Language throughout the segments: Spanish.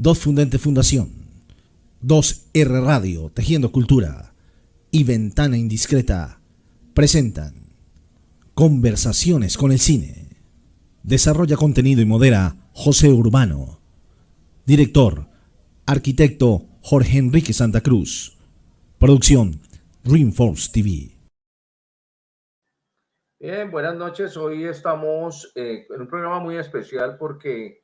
Dos Fundente Fundación, 2R Radio, Tejiendo Cultura y Ventana Indiscreta presentan Conversaciones con el Cine. Desarrolla contenido y modera José Urbano. Director, arquitecto Jorge Enrique Santa Cruz. Producción, Dreamforce TV. Bien, buenas noches. Hoy estamos en un programa muy especial porque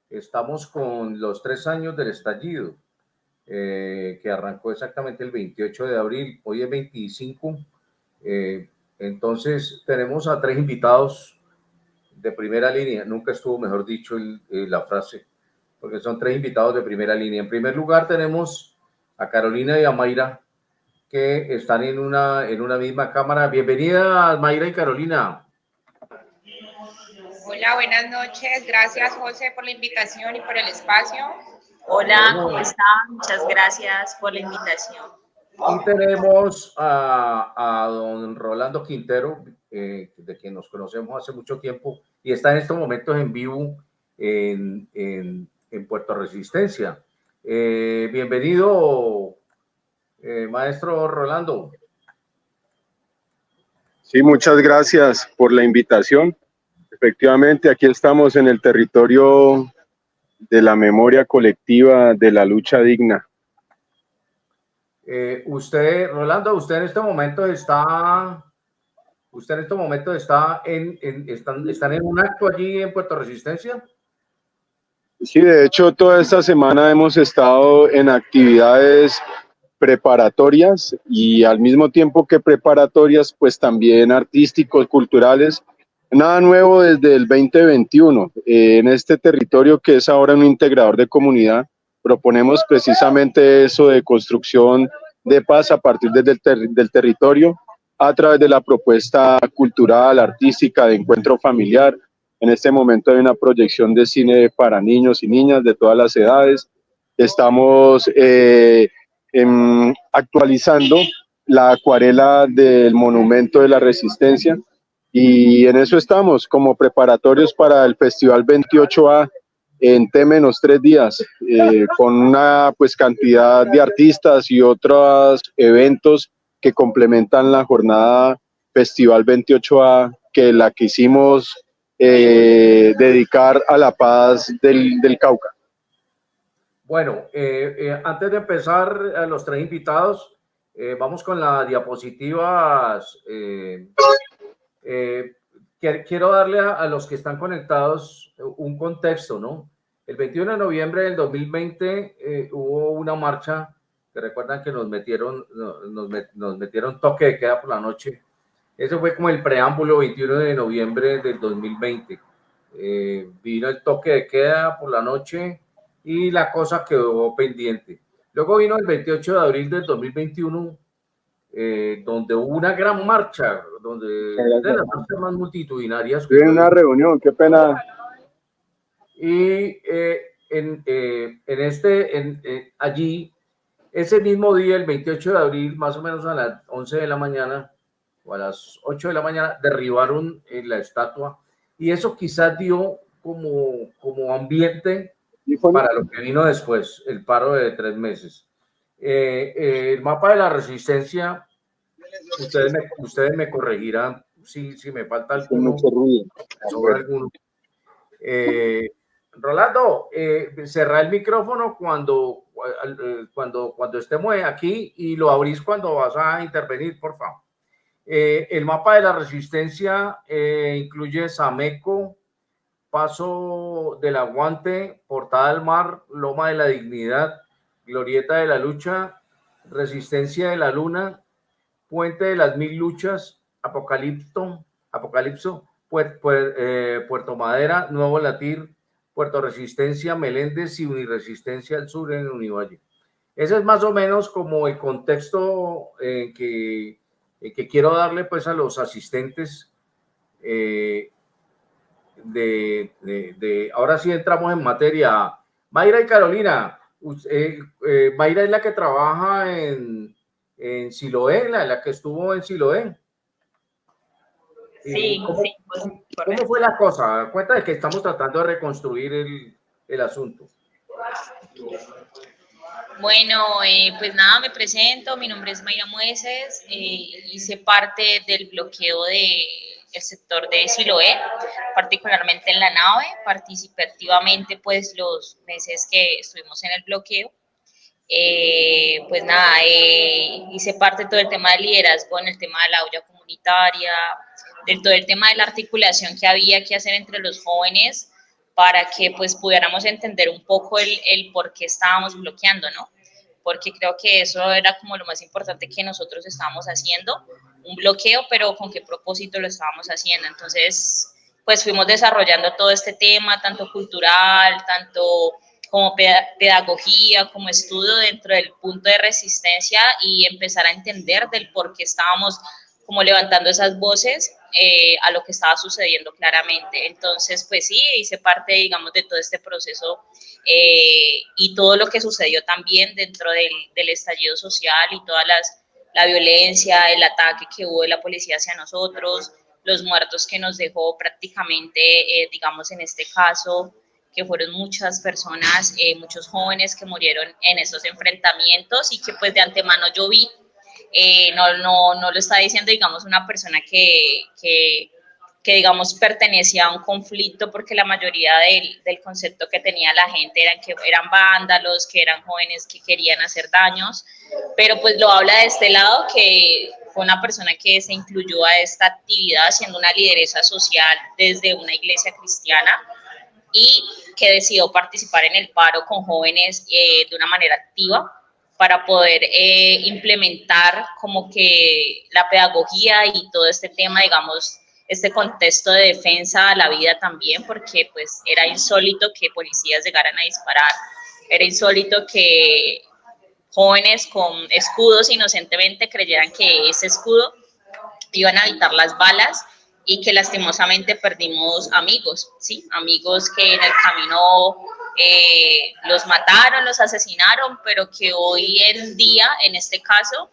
estamos con los 3 años del estallido, que arrancó exactamente el 28 de abril. Hoy es 25. Entonces tenemos a 3 invitados de primera línea. Nunca estuvo mejor dicho la frase, porque son 3 invitados de primera línea. En primer lugar tenemos a Carolina y a Mayra, que están en una misma cámara. Bienvenidas, Mayra y Carolina. Hola, buenas noches. Gracias, José, por la invitación y por el espacio. Hola, ¿cómo están? Muchas gracias por la invitación. Y tenemos a don Rolando Quintero, de quien nos conocemos hace mucho tiempo, y está en estos momentos en vivo en Puerto Resistencia. Bienvenido, maestro Rolando. Sí, muchas gracias por la invitación. Efectivamente, aquí estamos en el territorio de la memoria colectiva de la lucha digna. Rolando, usted en este momento están en un acto allí en Puerto Resistencia. Sí, de hecho, toda esta semana hemos estado en actividades preparatorias y al mismo tiempo que preparatorias, pues también artísticos, culturales. Nada nuevo desde el 2021. En este territorio que es ahora un integrador de comunidad, proponemos precisamente eso de construcción de paz a partir del territorio a través de la propuesta cultural, artística, de encuentro familiar. En este momento hay una proyección de cine para niños y niñas de todas las edades. Estamos actualizando la acuarela del Monumento de la Resistencia y en eso estamos como preparatorios para el Festival 28A en T-3 días, con una pues cantidad de artistas y otros eventos que complementan la jornada Festival 28A, que la quisimos dedicar a la paz del Cauca. Bueno, antes de empezar a los 3 invitados, vamos con las diapositivas. Quiero darle a los que están conectados un contexto, ¿no? El 21 de noviembre del 2020 hubo una marcha que recuerdan que nos metieron toque de queda por la noche. Eso fue como el preámbulo, 21 de noviembre del 2020. Vino el toque de queda por la noche y la cosa quedó pendiente. Luego vino el 28 de abril del 2021, donde hubo una gran marcha, de las marchas más multitudinarias. Estoy en una reunión, qué pena. Y allí, ese mismo día, el 28 de abril, más o menos a las 11 de la mañana o a las 8 de la mañana, derribaron la estatua, y eso quizás dio como ambiente para lo que vino después, el paro de 3 meses. El mapa de la resistencia, ustedes me corregirán si me falta alguno. Sobre alguno. Rolando, cerrá el micrófono cuando estemos aquí y lo abrís cuando vas a intervenir, por favor. El mapa de la resistencia incluye Sameco, Paso del Aguante, Portada del Mar, Loma de la Dignidad, Glorieta de la Lucha, Resistencia de la Luna, Puente de las Mil Luchas, Apocalipso, Puerto Madera, Nuevo Latir, Puerto Resistencia, Meléndez y Uniresistencia al sur en Univalle. Ese es más o menos como el contexto que quiero darle pues a los asistentes. Ahora sí entramos en materia. Mayra y Carolina, Mayra es la que trabaja en Siloé, la que estuvo en Siloé. Sí, ¿Cómo fue la cosa? Cuéntame, que estamos tratando de reconstruir el asunto. Bueno, pues nada, me presento, mi nombre es Mayra Mueces, hice parte del bloqueo del sector de Siloé, particularmente en la nave, participé activamente pues los meses que estuvimos en el bloqueo. Pues nada, hice parte de todo el tema del liderazgo en el tema de la olla comunitaria, de todo el tema de la articulación que había que hacer entre los jóvenes para que pues pudiéramos entender un poco el por qué estábamos bloqueando, ¿no? Porque creo que eso era como lo más importante que nosotros estábamos haciendo, un bloqueo, pero con qué propósito lo estábamos haciendo. Entonces, pues fuimos desarrollando todo este tema, tanto cultural, tanto como pedagogía, como estudio dentro del punto de resistencia y empezar a entender del por qué estábamos como levantando esas voces a lo que estaba sucediendo claramente. Entonces, pues sí, hice parte, digamos, de todo este proceso y todo lo que sucedió también dentro del estallido social y toda la violencia, el ataque que hubo de la policía hacia nosotros, los muertos que nos dejó prácticamente, digamos, en este caso, que fueron muchas personas, muchos jóvenes que murieron en esos enfrentamientos y que pues de antemano yo vi. No lo está diciendo, digamos, una persona que digamos, pertenecía a un conflicto, porque la mayoría del concepto que tenía la gente eran que eran vándalos, que eran jóvenes que querían hacer daños, pero pues lo habla de este lado, que fue una persona que se incluyó a esta actividad siendo una lideresa social desde una iglesia cristiana y que decidió participar en el paro con jóvenes de una manera activa, para poder implementar como que la pedagogía y todo este tema, digamos, este contexto de defensa a la vida también, porque pues era insólito que policías llegaran a disparar, era insólito que jóvenes con escudos inocentemente creyeran que ese escudo iban a evitar las balas y que lastimosamente perdimos amigos, ¿sí? Amigos que en el camino los mataron, los asesinaron, pero que hoy en día, en este caso,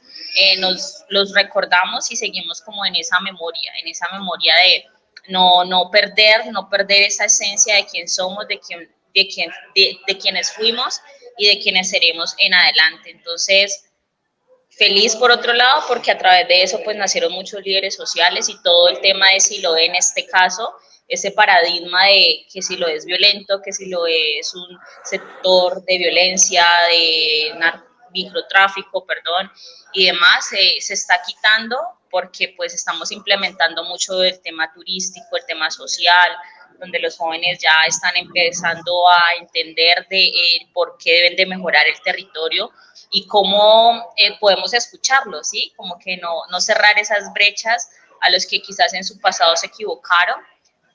los recordamos y seguimos como en esa memoria de no perder esa esencia de quién somos, de quienes fuimos y de quienes seremos en adelante. Entonces, feliz por otro lado, porque a través de eso pues nacieron muchos líderes sociales y todo el tema de Siloé en este caso, ese paradigma de que Siloé es violento, que Siloé es un sector de violencia, de microtráfico, perdón, y demás, se está quitando porque pues estamos implementando mucho el tema turístico, el tema social, donde los jóvenes ya están empezando a entender por qué deben de mejorar el territorio y cómo podemos escucharlos, ¿sí? Como que no cerrar esas brechas a los que quizás en su pasado se equivocaron,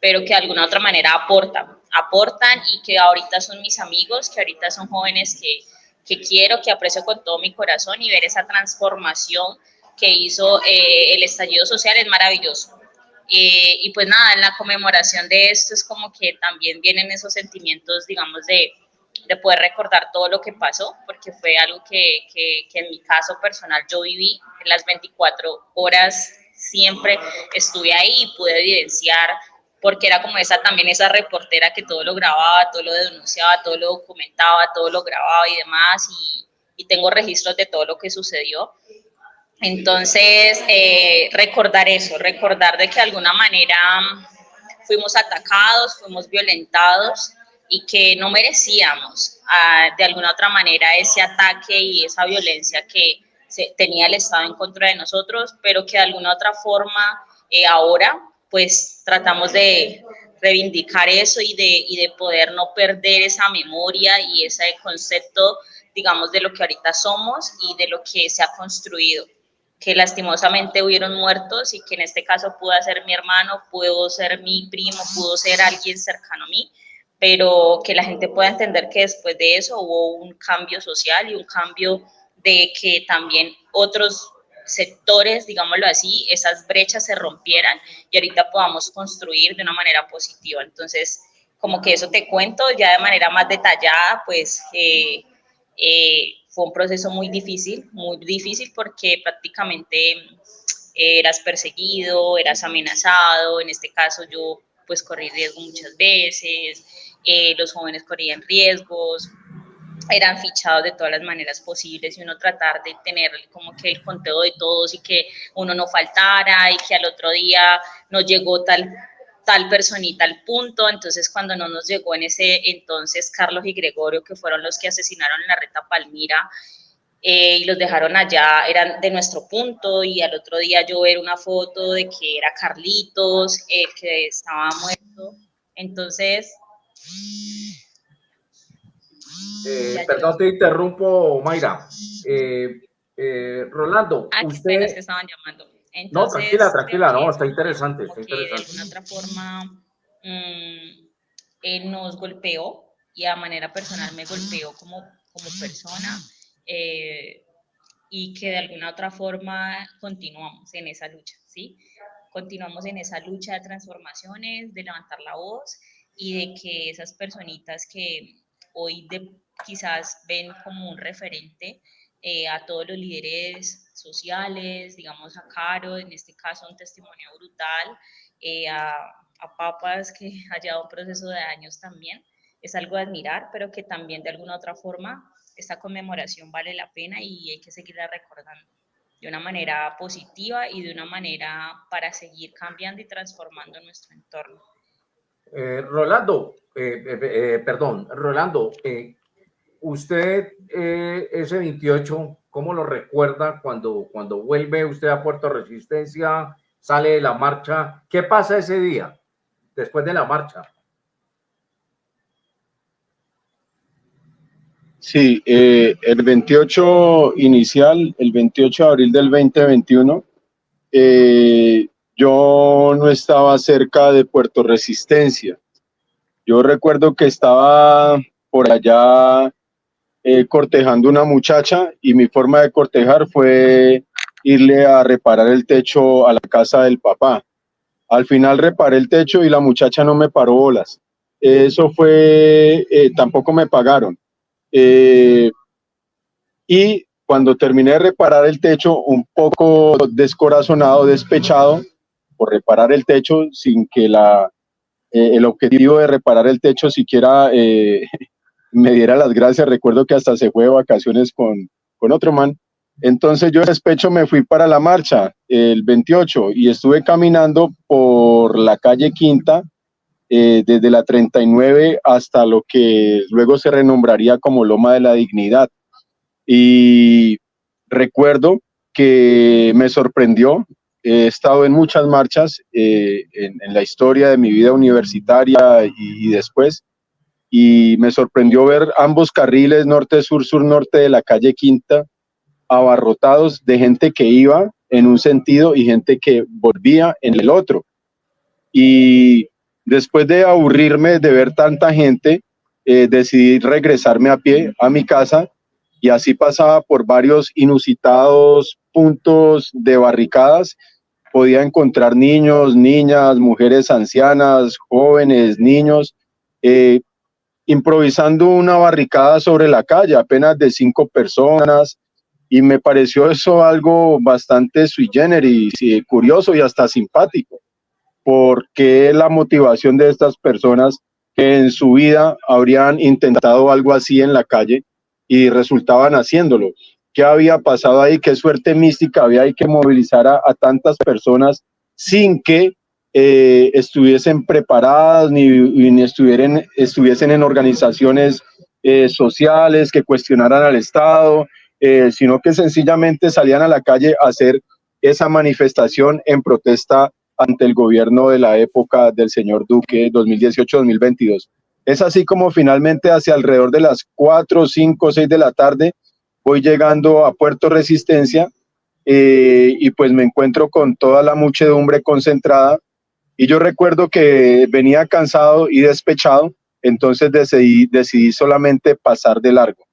pero que de alguna otra manera aportan y que ahorita son mis amigos, que ahorita son jóvenes que quiero, que aprecio con todo mi corazón, y ver esa transformación que hizo el estallido social es maravilloso. Y pues nada, en la conmemoración de esto es como que también vienen esos sentimientos, digamos, de poder recordar todo lo que pasó, porque fue algo que en mi caso personal yo viví en las 24 horas, siempre estuve ahí y pude evidenciar, porque era como también esa reportera que todo lo grababa, todo lo denunciaba, todo lo documentaba, todo lo grababa y demás, y tengo registros de todo lo que sucedió. Entonces, recordar eso, recordar de que de alguna manera fuimos atacados, fuimos violentados y que no merecíamos de alguna otra manera ese ataque y esa violencia que tenía el Estado en contra de nosotros, pero que de alguna otra forma ahora pues tratamos de reivindicar eso y de poder no perder esa memoria y ese concepto, digamos, de lo que ahorita somos y de lo que se ha construido, que lastimosamente hubieron muertos y que en este caso pudo ser mi hermano, pudo ser mi primo, pudo ser alguien cercano a mí, pero que la gente pueda entender que después de eso hubo un cambio social y un cambio de que también otros sectores, digámoslo así, esas brechas se rompieran y ahorita podamos construir de una manera positiva. Entonces, como que eso te cuento ya de manera más detallada, pues fue un proceso muy difícil porque prácticamente eras perseguido, eras amenazado, en este caso yo pues corrí riesgo muchas veces, los jóvenes corrían riesgos, eran fichados de todas las maneras posibles y uno tratar de tener como que el conteo de todos y que uno no faltara y que al otro día no llegó tal personita al punto. Entonces cuando no nos llegó en ese entonces Carlos y Gregorio, que fueron los que asesinaron en la Reta Palmira, y los dejaron allá, eran de nuestro punto, y al otro día yo ver una foto de que era Carlitos, que estaba muerto. Entonces... perdón, te interrumpo, Mayra. Rolando, usted... que estaban llamando. Entonces, no, tranquila, no, está interesante. Está interesante. De alguna otra forma nos golpeó, y a manera personal me golpeó como persona, y que de alguna otra forma continuamos en esa lucha, ¿sí? Continuamos en esa lucha de transformaciones, de levantar la voz, y de que esas personitas que hoy quizás ven como un referente a todos los líderes sociales, digamos a Caro, en este caso un testimonio brutal, a Papas, que ha llevado un proceso de años también, es algo de admirar, pero que también de alguna otra forma esta conmemoración vale la pena y hay que seguirla recordando de una manera positiva y de una manera para seguir cambiando y transformando nuestro entorno. Rolando, usted ese 28, ¿cómo lo recuerda cuando vuelve usted a Puerto Resistencia, sale de la marcha? ¿Qué pasa ese día, después de la marcha? Sí, el 28 inicial, el 28 de abril del 2021, yo no estaba cerca de Puerto Resistencia. Yo recuerdo que estaba por allá cortejando una muchacha, y mi forma de cortejar fue irle a reparar el techo a la casa del papá. Al final reparé el techo y la muchacha no me paró bolas. Eso fue, tampoco me pagaron. Y cuando terminé de reparar el techo, un poco descorazonado, despechado por reparar el techo sin que el objetivo de reparar el techo siquiera me diera las gracias. Recuerdo que hasta se fue de vacaciones con otro man. Entonces yo de despecho me fui para la marcha el 28 y estuve caminando por la calle Quinta, desde la 39 hasta lo que luego se renombraría como Loma de la Dignidad. Y recuerdo que me sorprendió. He estado en muchas marchas en la historia de mi vida universitaria y después, y me sorprendió ver ambos carriles, norte-sur, sur-norte de la calle Quinta, abarrotados de gente que iba en un sentido y gente que volvía en el otro. Y después de aburrirme de ver tanta gente, decidí regresarme a pie a mi casa, y así pasaba por varios inusitados puntos de barricadas. Podía encontrar niños, niñas, mujeres ancianas, jóvenes, niños, improvisando una barricada sobre la calle, apenas de 5 personas, y me pareció eso algo bastante sui generis, curioso y hasta simpático, porque la motivación de estas personas que en su vida habrían intentado algo así en la calle y resultaban haciéndolo. ¿Qué había pasado ahí? ¿Qué suerte mística había ahí que movilizar a tantas personas sin que estuviesen preparadas ni estuviesen en organizaciones sociales que cuestionaran al Estado, sino que sencillamente salían a la calle a hacer esa manifestación en protesta ante el gobierno de la época del señor Duque, 2018-2022. Es así como finalmente hacia alrededor de las 4, 5, 6 de la tarde voy llegando a Puerto Resistencia, y pues me encuentro con toda la muchedumbre concentrada, y yo recuerdo que venía cansado y despechado, entonces decidí solamente pasar de largo.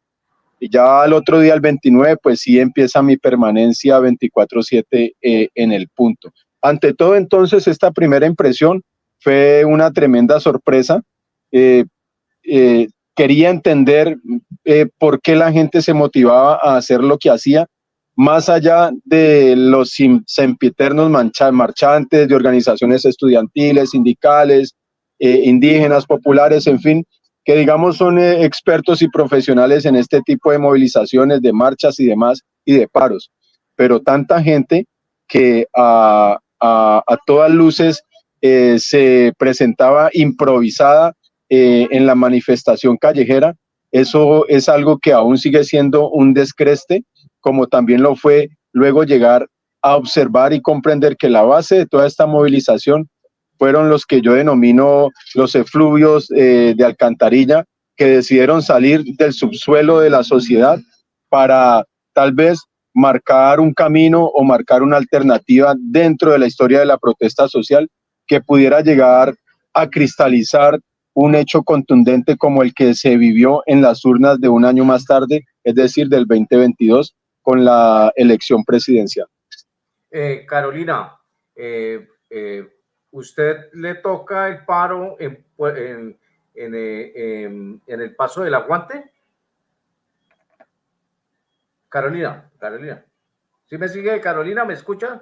Y ya al otro día, el 29, pues sí empieza mi permanencia 24/7 en el punto. Ante todo, entonces, esta primera impresión fue una tremenda sorpresa. Quería entender por qué la gente se motivaba a hacer lo que hacía, más allá de los sempiternos marchantes de organizaciones estudiantiles, sindicales, indígenas, populares, en fin. que digamos son expertos y profesionales en este tipo de movilizaciones, de marchas y demás, y de paros, pero tanta gente que a todas luces se presentaba improvisada en la manifestación callejera. Eso es algo que aún sigue siendo un descreste, como también lo fue luego llegar a observar y comprender que la base de toda esta movilización fueron los que yo denomino los efluvios de alcantarilla, que decidieron salir del subsuelo de la sociedad para tal vez marcar un camino o marcar una alternativa dentro de la historia de la protesta social que pudiera llegar a cristalizar un hecho contundente como el que se vivió en las urnas de un año más tarde, es decir, del 2022, con la elección presidencial. Carolina, ¿usted le toca el paro en el Paso del Aguante? Carolina. ¿Sí me sigue, Carolina? ¿Me escucha?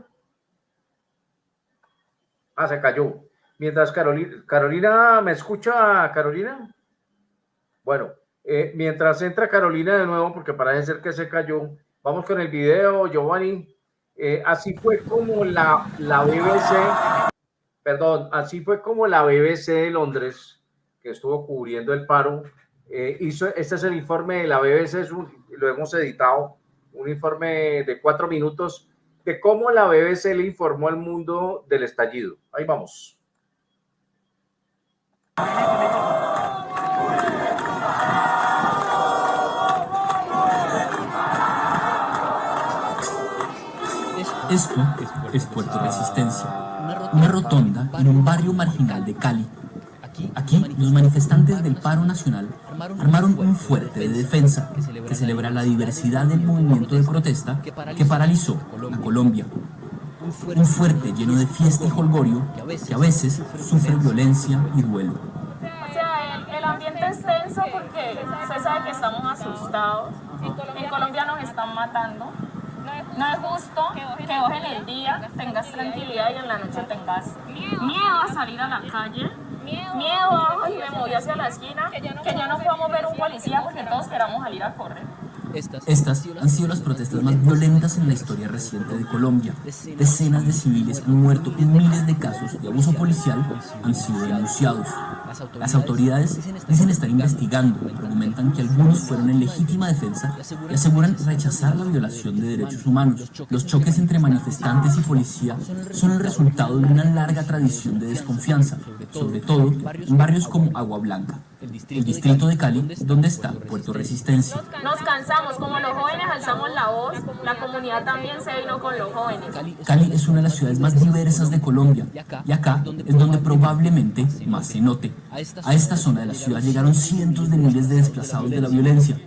Ah, se cayó. Mientras Carolina, ¿me escucha, Carolina? Bueno, mientras entra Carolina de nuevo, porque parece ser que se cayó, vamos con el video, Giovanni. Así fue como la BBC, así fue como la BBC de Londres, que estuvo cubriendo el paro, hizo, este es el informe de la BBC, lo hemos editado, un informe de 4 minutos de cómo la BBC le informó al mundo del estallido. Ahí vamos. Esto es Puerto Resistencia, una rotonda en un barrio marginal de Cali. Aquí, los manifestantes del paro nacional armaron un fuerte de defensa que celebra la diversidad del movimiento de protesta que paralizó a Colombia. Un fuerte lleno de fiesta y jolgorio que a veces sufre violencia y duelo. O sea, el ambiente es tenso porque se sabe que estamos asustados. En Colombia nos están matando. No es justo que vos en el día tengas tranquilidad y en la noche tengas miedo a salir a la calle, miedo a me moví hacia la esquina, que ya no podamos ver un policía porque todos queramos salir a correr. Estas han sido las protestas más violentas en la historia reciente de Colombia. Decenas de civiles han muerto y miles de casos de abuso policial han sido denunciados. Las autoridades dicen estar investigando, argumentan que algunos fueron en legítima defensa y aseguran rechazar la violación de derechos humanos. Los choques entre manifestantes y policía son el resultado de una larga tradición de desconfianza, sobre todo en barrios como Agua Blanca, el distrito de Cali, donde está Puerto Resistencia. Nos cansamos, como los jóvenes alzamos la voz, la comunidad también se vino con los jóvenes. Cali es una de las ciudades más diversas de Colombia y acá es donde probablemente más se note. A esta zona de la ciudad llegaron cientos de miles de desplazados de la violencia.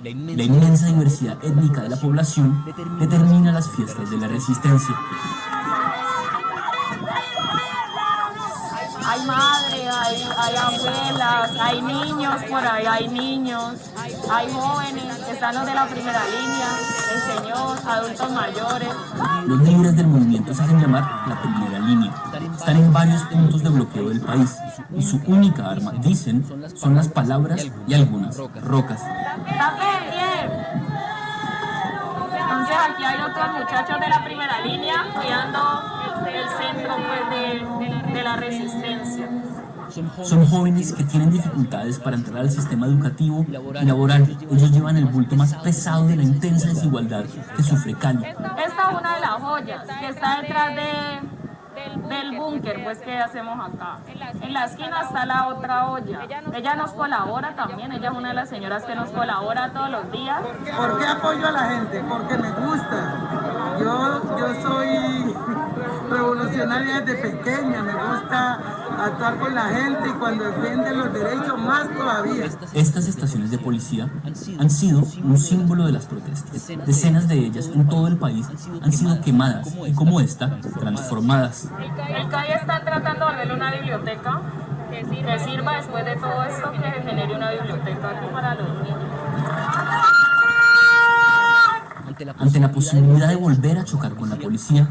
La inmensa diversidad étnica de la población determina las fiestas de la resistencia. Hay madres, hay abuelas, hay niños por ahí, hay niños, hay jóvenes, están los de la primera línea, el señor, adultos mayores. Los líderes del movimiento se hacen llamar la primera línea. Están en varios puntos de bloqueo del país y su única arma, dicen, son las palabras y algunas rocas. ¡Tapen bien! Entonces aquí hay otros muchachos de la primera línea cuidando el centro pues, de la resistencia. Son jóvenes que tienen dificultades para entrar al sistema educativo y laboral. Ellos llevan el bulto más pesado de la intensa desigualdad que sufre Cali. Esta es una de las joyas que está detrás del búnker, pues, que hacemos acá. En la esquina está la otra olla. Ella nos colabora también, ella es una de las señoras que nos colabora todos los días. ¿Por qué apoyo a la gente? Porque me gusta. Yo soy revolucionaria desde pequeña, me gusta actuar con la gente y cuando defienden los derechos más todavía. Estas estaciones de policía han sido un símbolo de las protestas. Decenas de ellas en todo el país han sido quemadas y, como esta, transformadas. El CAI está tratando de volverle una biblioteca que sirva después de todo esto, que se genere una biblioteca aquí para los niños. Ante la posibilidad de volver a chocar con la policía,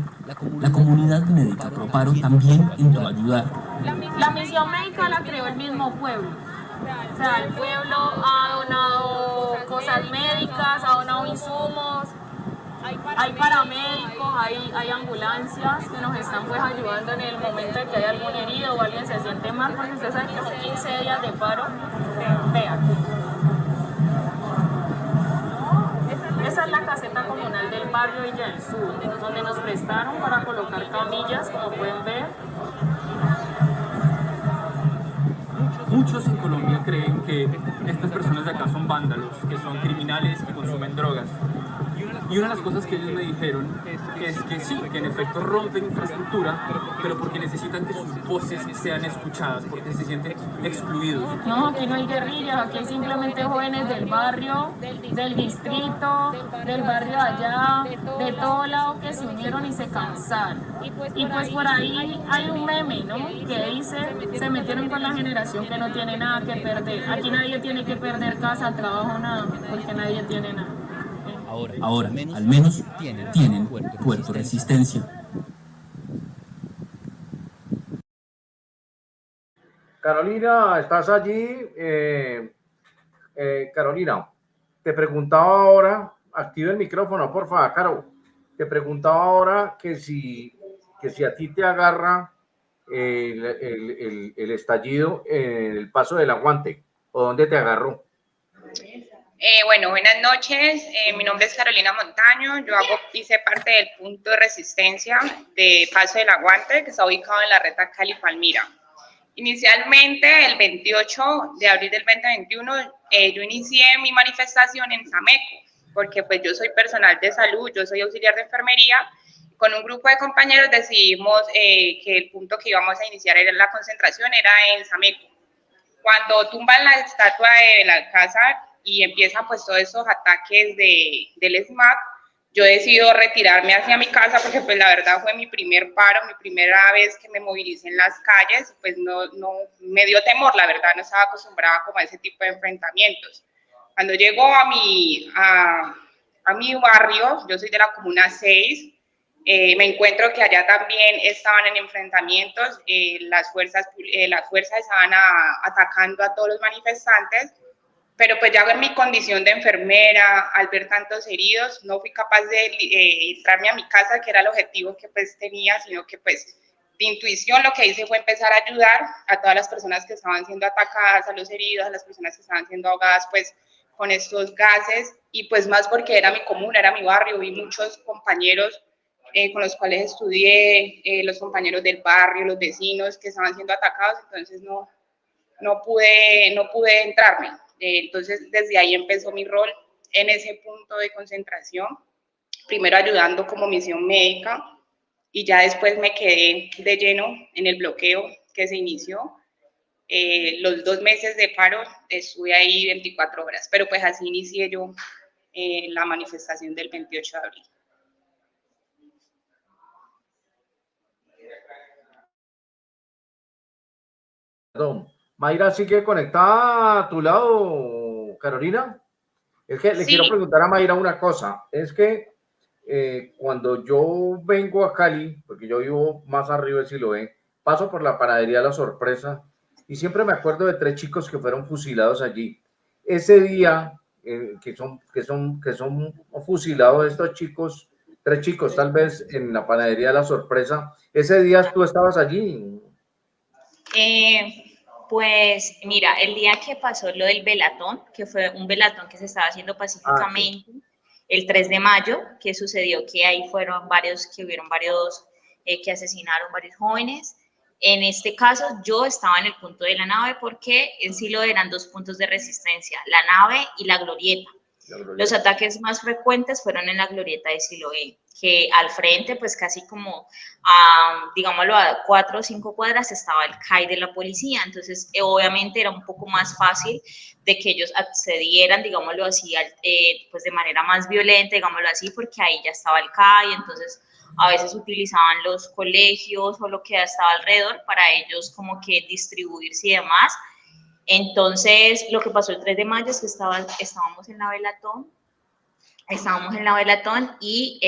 la comunidad médica Proparo también entró a ayudar. La misión médica la creó el mismo pueblo. O sea, el pueblo ha donado cosas médicas, ha donado insumos, hay paramédicos, hay ambulancias que nos están pues ayudando en el momento de que hay algún herido o alguien se siente mal, porque usted sabe que son 15 días de paro. Vea. Esa es la caseta comunal del barrio Villa del Sur, donde nos prestaron para colocar camillas, como pueden ver. Muchos en Colombia creen que estas personas de acá son vándalos, que son criminales, que consumen drogas. Y una de las cosas que ellos me dijeron es que sí, que en efecto rompen infraestructura, pero porque necesitan que sus voces sean escuchadas, porque se sienten excluidos. No, aquí no hay guerrillas, aquí hay simplemente jóvenes del barrio, del distrito, del barrio de allá, de todo lado que se unieron y se cansaron. Y pues por ahí hay un meme, ¿no? Que dice, se metieron con la generación que no tiene nada que perder. Aquí nadie tiene que perder casa, trabajo, nada, porque nadie tiene nada. Ahora, al menos tienen puerto resistencia. Carolina, ¿estás allí? Carolina, te preguntaba ahora, activa el micrófono, por favor, Caro. Te preguntaba ahora que si a ti te agarra el estallido en el Paso del Aguante, o dónde te agarró. Bueno, buenas noches. Mi nombre es Carolina Montaño. Hice parte del punto de resistencia de Paso del Aguante, que está ubicado en la Reta Cali-Palmira. Inicialmente, el 28 de abril del 2021, yo inicié mi manifestación en Sameco, porque pues yo soy personal de salud, yo soy auxiliar de enfermería. Con un grupo de compañeros decidimos que el punto que íbamos a iniciar era la concentración, era en Sameco. Cuando tumban la estatua de la casa y empiezan pues todos esos ataques del SMAT, yo decido retirarme hacia mi casa porque pues la verdad fue mi primer paro, mi primera vez que me movilicé en las calles, pues no me dio temor, la verdad no estaba acostumbrada como a ese tipo de enfrentamientos. Cuando llego a mi barrio, yo soy de la Comuna 6, me encuentro que allá también estaban en enfrentamientos, las fuerzas estaban atacando a todos los manifestantes, pero pues ya en mi condición de enfermera, al ver tantos heridos, no fui capaz de entrarme a mi casa, que era el objetivo que pues tenía, sino que pues de intuición lo que hice fue empezar a ayudar a todas las personas que estaban siendo atacadas, a los heridos, a las personas que estaban siendo ahogadas pues con estos gases, y pues más porque era mi comuna, era mi barrio, vi muchos compañeros con los cuales estudié, los compañeros del barrio, los vecinos que estaban siendo atacados, entonces no pude entrarme. Entonces, desde ahí empezó mi rol en ese punto de concentración, primero ayudando como misión médica y ya después me quedé de lleno en el bloqueo que se inició. Los 2 meses de paro estuve ahí 24 horas, pero pues así inicié yo la manifestación del 28 de abril. Perdón. Mayra, ¿sigue conectada a tu lado, Carolina? Es que le quiero preguntar a Mayra una cosa. Es que cuando yo vengo a Cali, porque yo vivo más arriba de Siloé, paso por la panadería La Sorpresa y siempre me acuerdo de 3 chicos que fueron fusilados allí. Ese día que son fusilados estos chicos, 3 chicos tal vez en la panadería La Sorpresa, ese día tú estabas allí. Pues mira, el día que pasó lo del velatón, que fue un velatón que se estaba haciendo pacíficamente, el 3 de mayo, que sucedió que ahí hubieron varios que asesinaron varios jóvenes. En este caso, yo estaba en el punto de la nave porque en Silo eran 2 puntos de resistencia, la nave y la glorieta. Los ataques más frecuentes fueron en la glorieta de Siloé, que al frente, pues casi como digámoslo, a 4 o 5 cuadras estaba el CAI de la policía, entonces obviamente era un poco más fácil de que ellos accedieran, digámoslo así, pues de manera más violenta, digámoslo así, porque ahí ya estaba el CAI, entonces a veces utilizaban los colegios o lo que estaba alrededor para ellos como que distribuirse y demás. Entonces, lo que pasó el 3 de mayo es que estábamos en la velatón estábamos en la Velatón y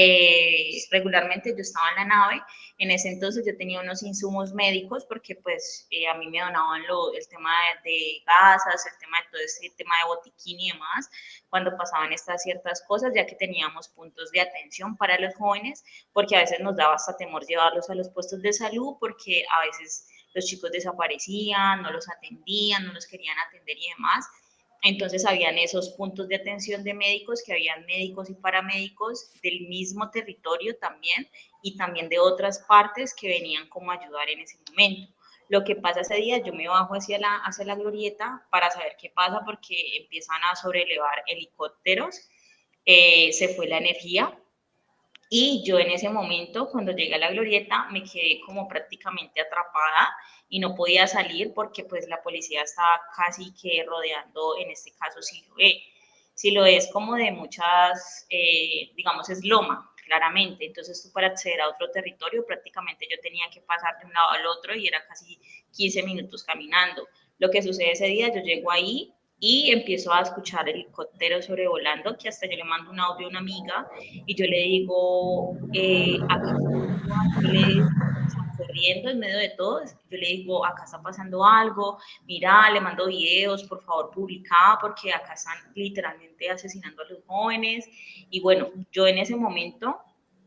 regularmente yo estaba en la nave. En ese entonces yo tenía unos insumos médicos porque pues a mí me donaban el tema de gasas, el tema de todo ese tema de botiquín y demás, cuando pasaban estas ciertas cosas, ya que teníamos puntos de atención para los jóvenes, porque a veces nos daba hasta temor llevarlos a los puestos de salud, porque a veces los chicos desaparecían, no los atendían, no los querían atender y demás. Entonces habían esos puntos de atención de médicos, que habían médicos y paramédicos del mismo territorio también, y también de otras partes que venían como a ayudar en ese momento. Lo que pasa ese día, yo me bajo hacia la glorieta para saber qué pasa, porque empiezan a sobrelevar helicópteros, se fue la energía, y yo en ese momento, cuando llegué a la glorieta, me quedé como prácticamente atrapada y no podía salir porque pues la policía estaba casi que rodeando, en este caso Siloé. Siloé es como de muchas, digamos, es loma, claramente. Entonces tú para acceder a otro territorio prácticamente yo tenía que pasar de un lado al otro y era casi 15 minutos caminando. Lo que sucede ese día, yo llego ahí y empiezo a escuchar helicópteros sobrevolando, que hasta yo le mando un audio a una amiga y yo le digo, acá yo le corriendo en medio de todo, yo le digo, acá está pasando algo, mira, le mando videos, por favor, publica, porque acá están literalmente asesinando a los jóvenes. Y bueno, yo en ese momento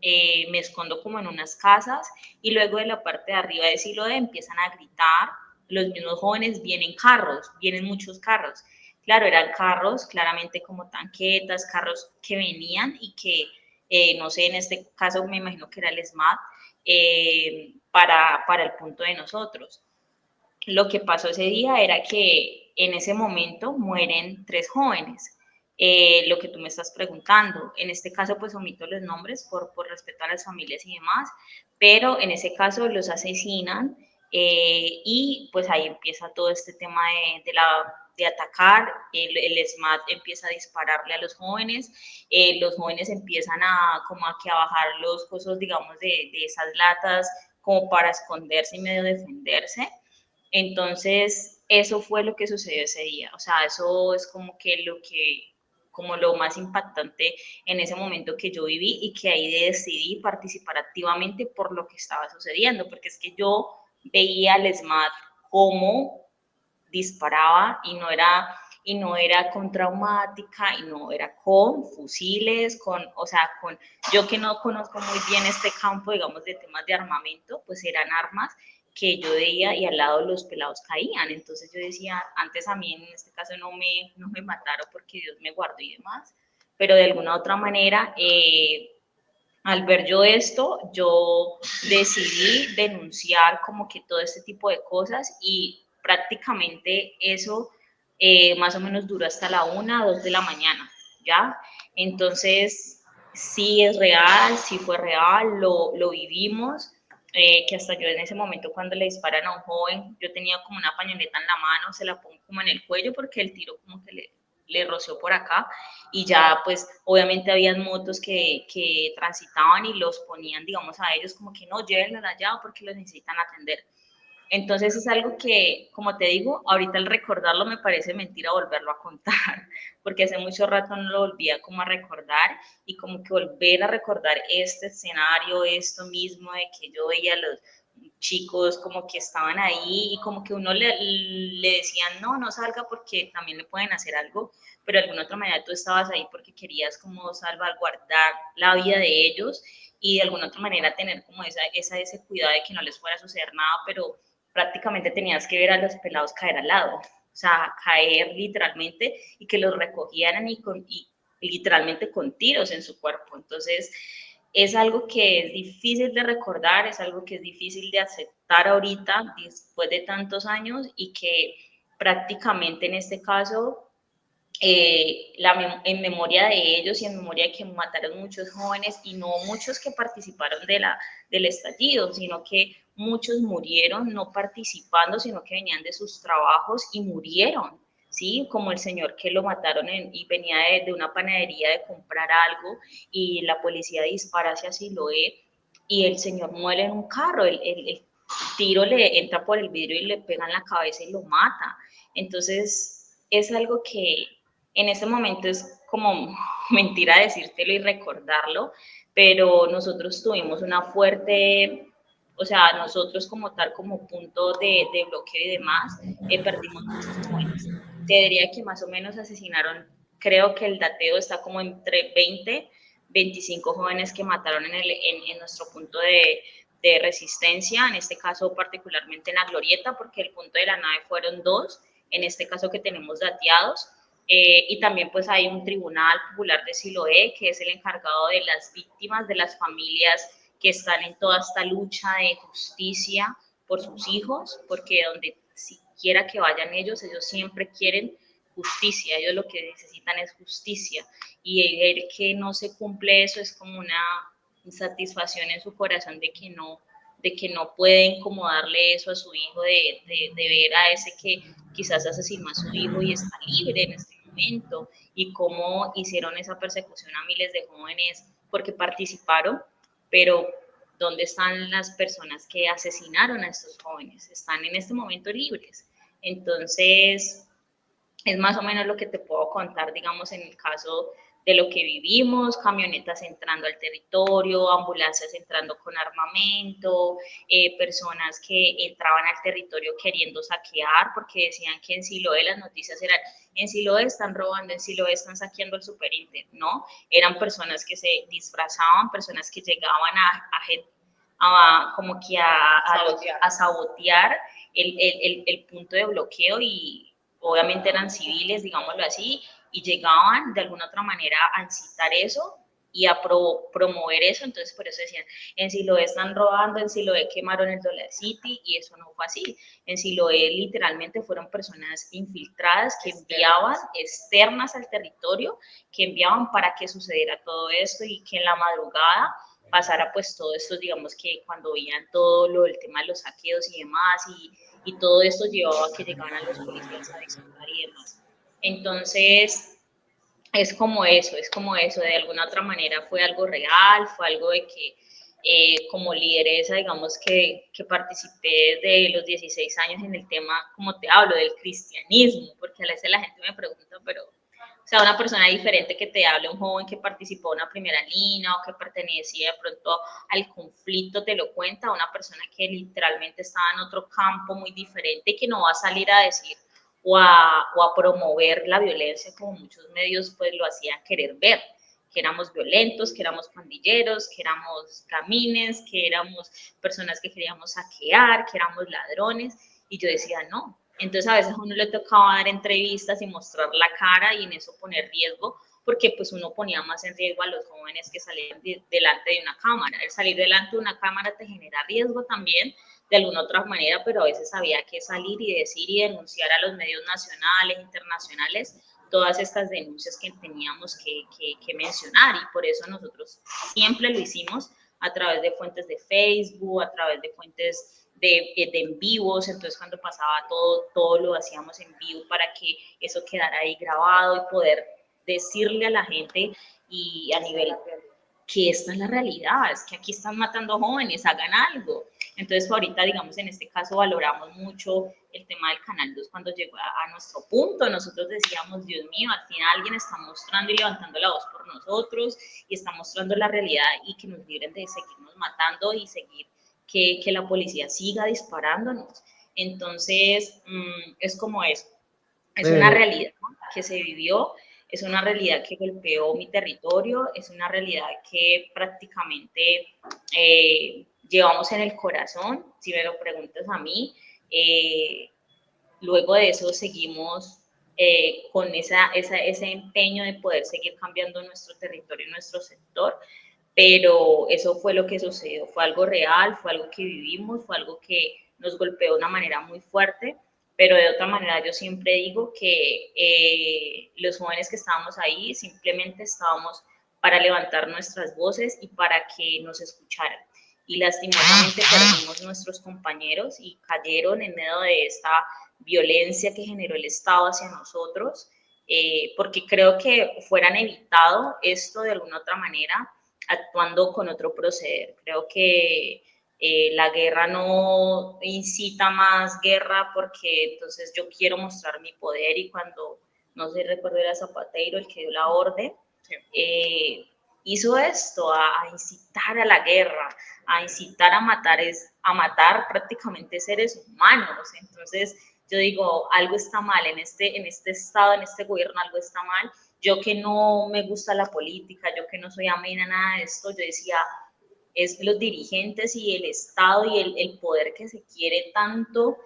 me escondo como en unas casas, y luego de la parte de arriba de Siloé empiezan a gritar, los mismos jóvenes, vienen carros, vienen muchos carros. Claro, eran carros claramente como tanquetas, carros que venían y que, no sé, en este caso me imagino que era el SMAT, para el punto de nosotros. Lo que pasó ese día era que en ese momento mueren 3 jóvenes. Lo que tú me estás preguntando, en este caso pues omito los nombres por respeto a las familias y demás, pero en ese caso los asesinan, y pues ahí empieza todo este tema de atacar, el SMAT empieza a dispararle a los jóvenes empiezan a como a bajar los cosos, digamos, de esas latas como para esconderse y medio defenderse. Entonces, eso fue lo que sucedió ese día. O sea, eso es como lo más impactante en ese momento que yo viví, y que ahí decidí participar activamente por lo que estaba sucediendo, porque es que yo veía al SMAT cómo disparaba, y no era con traumática, y no era con fusiles, yo que no conozco muy bien este campo, digamos, de temas de armamento, pues eran armas que yo veía y al lado los pelados caían. Entonces yo decía, antes a mí en este caso no me mataron porque Dios me guardó y demás, pero de alguna otra manera, al ver yo esto, yo decidí denunciar como que todo este tipo de cosas, y prácticamente eso más o menos duró hasta la 1, 2 de la mañana, ¿ya? Entonces, sí es real, sí fue real, lo vivimos, que hasta yo en ese momento cuando le disparan a un joven, yo tenía como una pañoleta en la mano, se la pongo como en el cuello porque el tiro como que le roció por acá, y ya pues obviamente habían motos que transitaban y los ponían, digamos, a ellos como que no, llévenlos allá porque los necesitan atender. Entonces es algo que, como te digo, ahorita al recordarlo me parece mentira volverlo a contar, porque hace mucho rato no lo volvía como a recordar, y como que volver a recordar este escenario, esto mismo de que yo veía a los chicos como que estaban ahí, y como que uno le decían, no salga porque también le pueden hacer algo, pero de alguna otra manera tú estabas ahí porque querías como salvaguardar la vida de ellos, y de alguna otra manera tener como ese cuidado de que no les fuera a suceder nada, pero prácticamente tenías que ver a los pelados caer al lado, o sea, caer literalmente, y que los recogieran y literalmente con tiros en su cuerpo. Entonces, es algo que es difícil de recordar, es algo que es difícil de aceptar ahorita, después de tantos años, y que prácticamente en este caso, en memoria de ellos y en memoria de que mataron muchos jóvenes, y no muchos que participaron del estallido, sino que muchos murieron no participando, sino que venían de sus trabajos y murieron, ¿sí? Como el señor que lo mataron y venía de una panadería de comprar algo, y la policía dispara hacia Siloé, y el señor muere en un carro, el tiro le entra por el vidrio y le pega en la cabeza y lo mata. Entonces, es algo que En este momento es como mentira decírtelo y recordarlo, pero nosotros tuvimos una fuerte, o sea, nosotros como tal, como punto de bloqueo y demás, perdimos muchos jóvenes. Te diría que más o menos asesinaron, creo que el dateo está como entre 20, 25 jóvenes que mataron en nuestro punto de resistencia, en este caso particularmente en la Glorieta, porque el punto de la nave fueron 2, en este caso que tenemos dateados. Y también pues hay un tribunal popular de Siloé, que es el encargado de las víctimas, de las familias que están en toda esta lucha de justicia por sus hijos, porque donde siquiera que vayan ellos siempre quieren justicia, ellos lo que necesitan es justicia, y ver que no se cumple eso es como una insatisfacción en su corazón de que no pueden como darle eso a su hijo, de ver a ese que quizás asesinó a su hijo y está libre en este momento, y cómo hicieron esa persecución a miles de jóvenes porque participaron, pero ¿dónde están las personas que asesinaron a estos jóvenes? Están en este momento libres. Entonces, es más o menos lo que te puedo contar, digamos, en el caso de lo que vivimos, camionetas entrando al territorio, ambulancias entrando con armamento, personas que entraban al territorio queriendo saquear, porque decían que en Siloé las noticias eran, en Siloé están robando, en Siloé están saqueando el Superinter, no, eran personas que se disfrazaban, personas que llegaban como que a sabotear el punto de bloqueo, y obviamente eran civiles, digámoslo así, y llegaban de alguna otra manera a incitar eso y a promover eso. Entonces por eso decían, en Siloé están robando, en Siloé quemaron el Dollar City, y eso no fue así. En Siloé literalmente fueron personas infiltradas que enviaban, externas al territorio, que enviaban para que sucediera todo esto, y que en la madrugada pasara pues todo esto, digamos que cuando veían todo lo del tema de los saqueos y demás, y todo esto llevaba a que llegaran los policías a disparar y demás. Entonces, es como eso, de alguna otra manera fue algo real, fue algo de que como lideresa, digamos que participé desde los 16 años en el tema, como te hablo, del cristianismo, porque a veces la gente me pregunta, pero, o sea, una persona diferente que te hable, un joven que participó en una primera línea o que pertenecía de pronto al conflicto, te lo cuenta, una persona que literalmente estaba en otro campo muy diferente, que no va a salir a decir o a promover la violencia como muchos medios pues lo hacían querer ver, que éramos violentos, que éramos pandilleros, que éramos gamines, que éramos personas que queríamos saquear, que éramos ladrones, y yo decía no. Entonces a veces a uno le tocaba dar entrevistas y mostrar la cara y en eso poner riesgo, porque pues uno ponía más en riesgo a los jóvenes que salían delante de una cámara. El salir delante de una cámara te genera riesgo también, de alguna otra manera, pero a veces había que salir y decir y denunciar a los medios nacionales, internacionales, todas estas denuncias que teníamos que mencionar, y por eso nosotros siempre lo hicimos a través de fuentes de Facebook, a través de fuentes de en vivos. Entonces cuando pasaba todo lo hacíamos en vivo para que eso quedara ahí grabado y poder decirle a la gente y a nivel que esta es la realidad, es que aquí están matando jóvenes, hagan algo. Entonces ahorita, digamos, en este caso valoramos mucho el tema del Canal 2 cuando llegó a nuestro punto. Nosotros decíamos, Dios mío, al final alguien está mostrando y levantando la voz por nosotros y está mostrando la realidad, y que nos libren de seguirnos matando y seguir que la policía siga disparándonos. Entonces, es como eso. Es una realidad que se vivió, es una realidad que golpeó mi territorio, es una realidad que prácticamente llevamos en el corazón, si me lo preguntas a mí. Luego de eso seguimos con ese empeño de poder seguir cambiando nuestro territorio y nuestro sector, pero eso fue lo que sucedió, fue algo real, fue algo que vivimos, fue algo que nos golpeó de una manera muy fuerte. Pero de otra manera yo siempre digo que los jóvenes que estábamos ahí simplemente estábamos para levantar nuestras voces y para que nos escucharan. Y lastimosamente perdimos nuestros compañeros y cayeron en medio de esta violencia que generó el Estado hacia nosotros, porque creo que fueran evitado esto de alguna otra manera actuando con otro proceder. Creo que la guerra no incita más guerra, porque entonces yo quiero mostrar mi poder, y cuando no sé si recuerdo, era Zapatero el que dio la orden, hizo esto, a incitar a la guerra, a incitar a matar prácticamente seres humanos. Entonces yo digo, algo está mal en este estado, en este gobierno, algo está mal. Yo que no me gusta la política, yo que no soy amena a nada de esto, yo decía, es los dirigentes y el Estado y el poder que se quiere tanto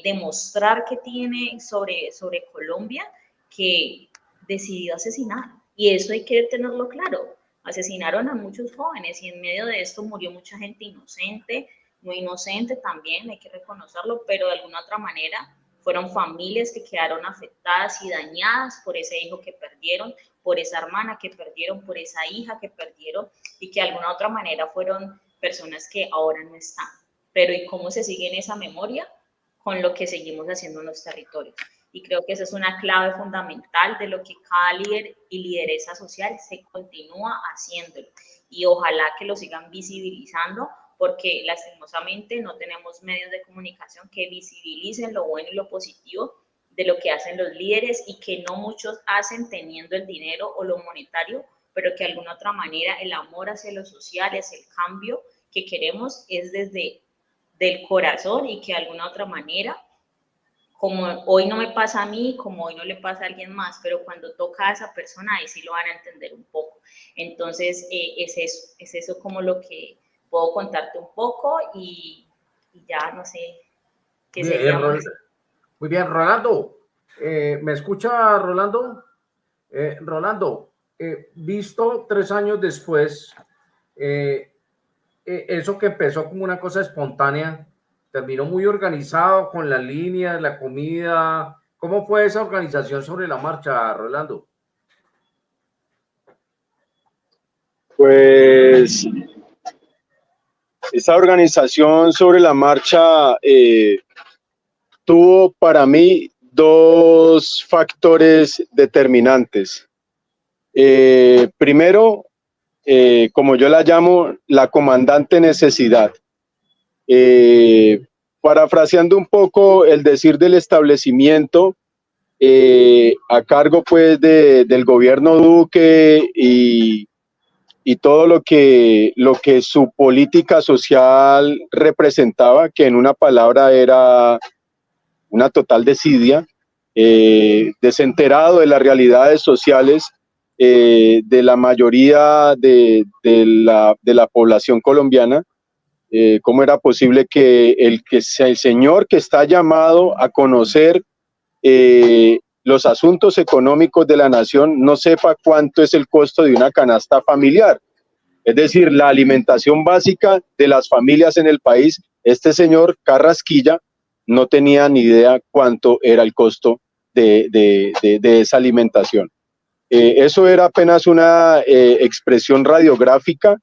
demostrar que tiene sobre Colombia, que decidió asesinar. Y eso hay que tenerlo claro. Asesinaron a muchos jóvenes y en medio de esto murió mucha gente inocente, muy inocente también, hay que reconocerlo, pero de alguna otra manera fueron familias que quedaron afectadas y dañadas por ese hijo que perdieron, por esa hermana que perdieron, por esa hija que perdieron, y que de alguna otra manera fueron personas que ahora no están. Pero ¿y cómo se sigue en esa memoria? Con lo que seguimos haciendo en los territorios. Y creo que esa es una clave fundamental de lo que cada líder y lideresa social se continúa haciendo. Y ojalá que lo sigan visibilizando, porque lastimosamente no tenemos medios de comunicación que visibilicen lo bueno y lo positivo de lo que hacen los líderes, y que no muchos hacen teniendo el dinero o lo monetario, pero que de alguna otra manera el amor hacia lo social, hacia el cambio que queremos, es desde del corazón, y que de alguna otra manera, como hoy no me pasa a mí, como hoy no le pasa a alguien más, pero cuando toca a esa persona, ahí sí lo van a entender un poco. Entonces, es eso como lo que puedo contarte un poco, y ya no sé qué sería más. Muy bien, Rolando. ¿Me escucha, Rolando? Rolando, visto 3 años después, eso que empezó como una cosa espontánea, terminó muy organizado con las líneas, la comida. ¿Cómo fue esa organización sobre la marcha, Rolando? Pues esa organización sobre la marcha tuvo para mí 2 factores determinantes. Primero, como yo la llamo, la comandante necesidad. Parafraseando un poco el decir del establecimiento, a cargo pues del gobierno Duque y todo lo que su política social representaba, que en una palabra era una total desidia, desenterado de las realidades sociales de la mayoría de la población colombiana. ¿Cómo era posible que el señor que está llamado a conocer los asuntos económicos de la nación no sepa cuánto es el costo de una canasta familiar? Es decir, la alimentación básica de las familias en el país. Este señor Carrasquilla no tenía ni idea cuánto era el costo de esa alimentación. Eso era apenas una expresión radiográfica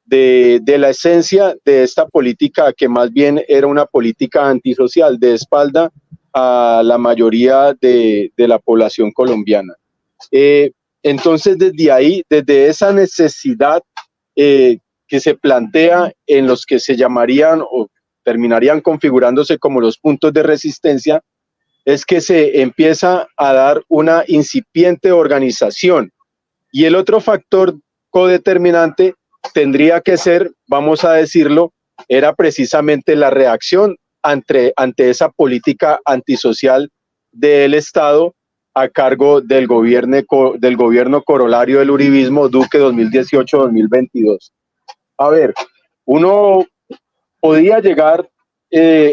de la esencia de esta política, que más bien era una política antisocial, de espalda a la mayoría de la población colombiana. Entonces, desde ahí, desde esa necesidad que se plantea en los que se llamarían o terminarían configurándose como los puntos de resistencia, es que se empieza a dar una incipiente organización. Y el otro factor codeterminante tendría que ser, vamos a decirlo, era precisamente la reacción ante esa política antisocial del Estado a cargo del gobierno corolario del uribismo, Duque 2018-2022. A ver, uno podía llegar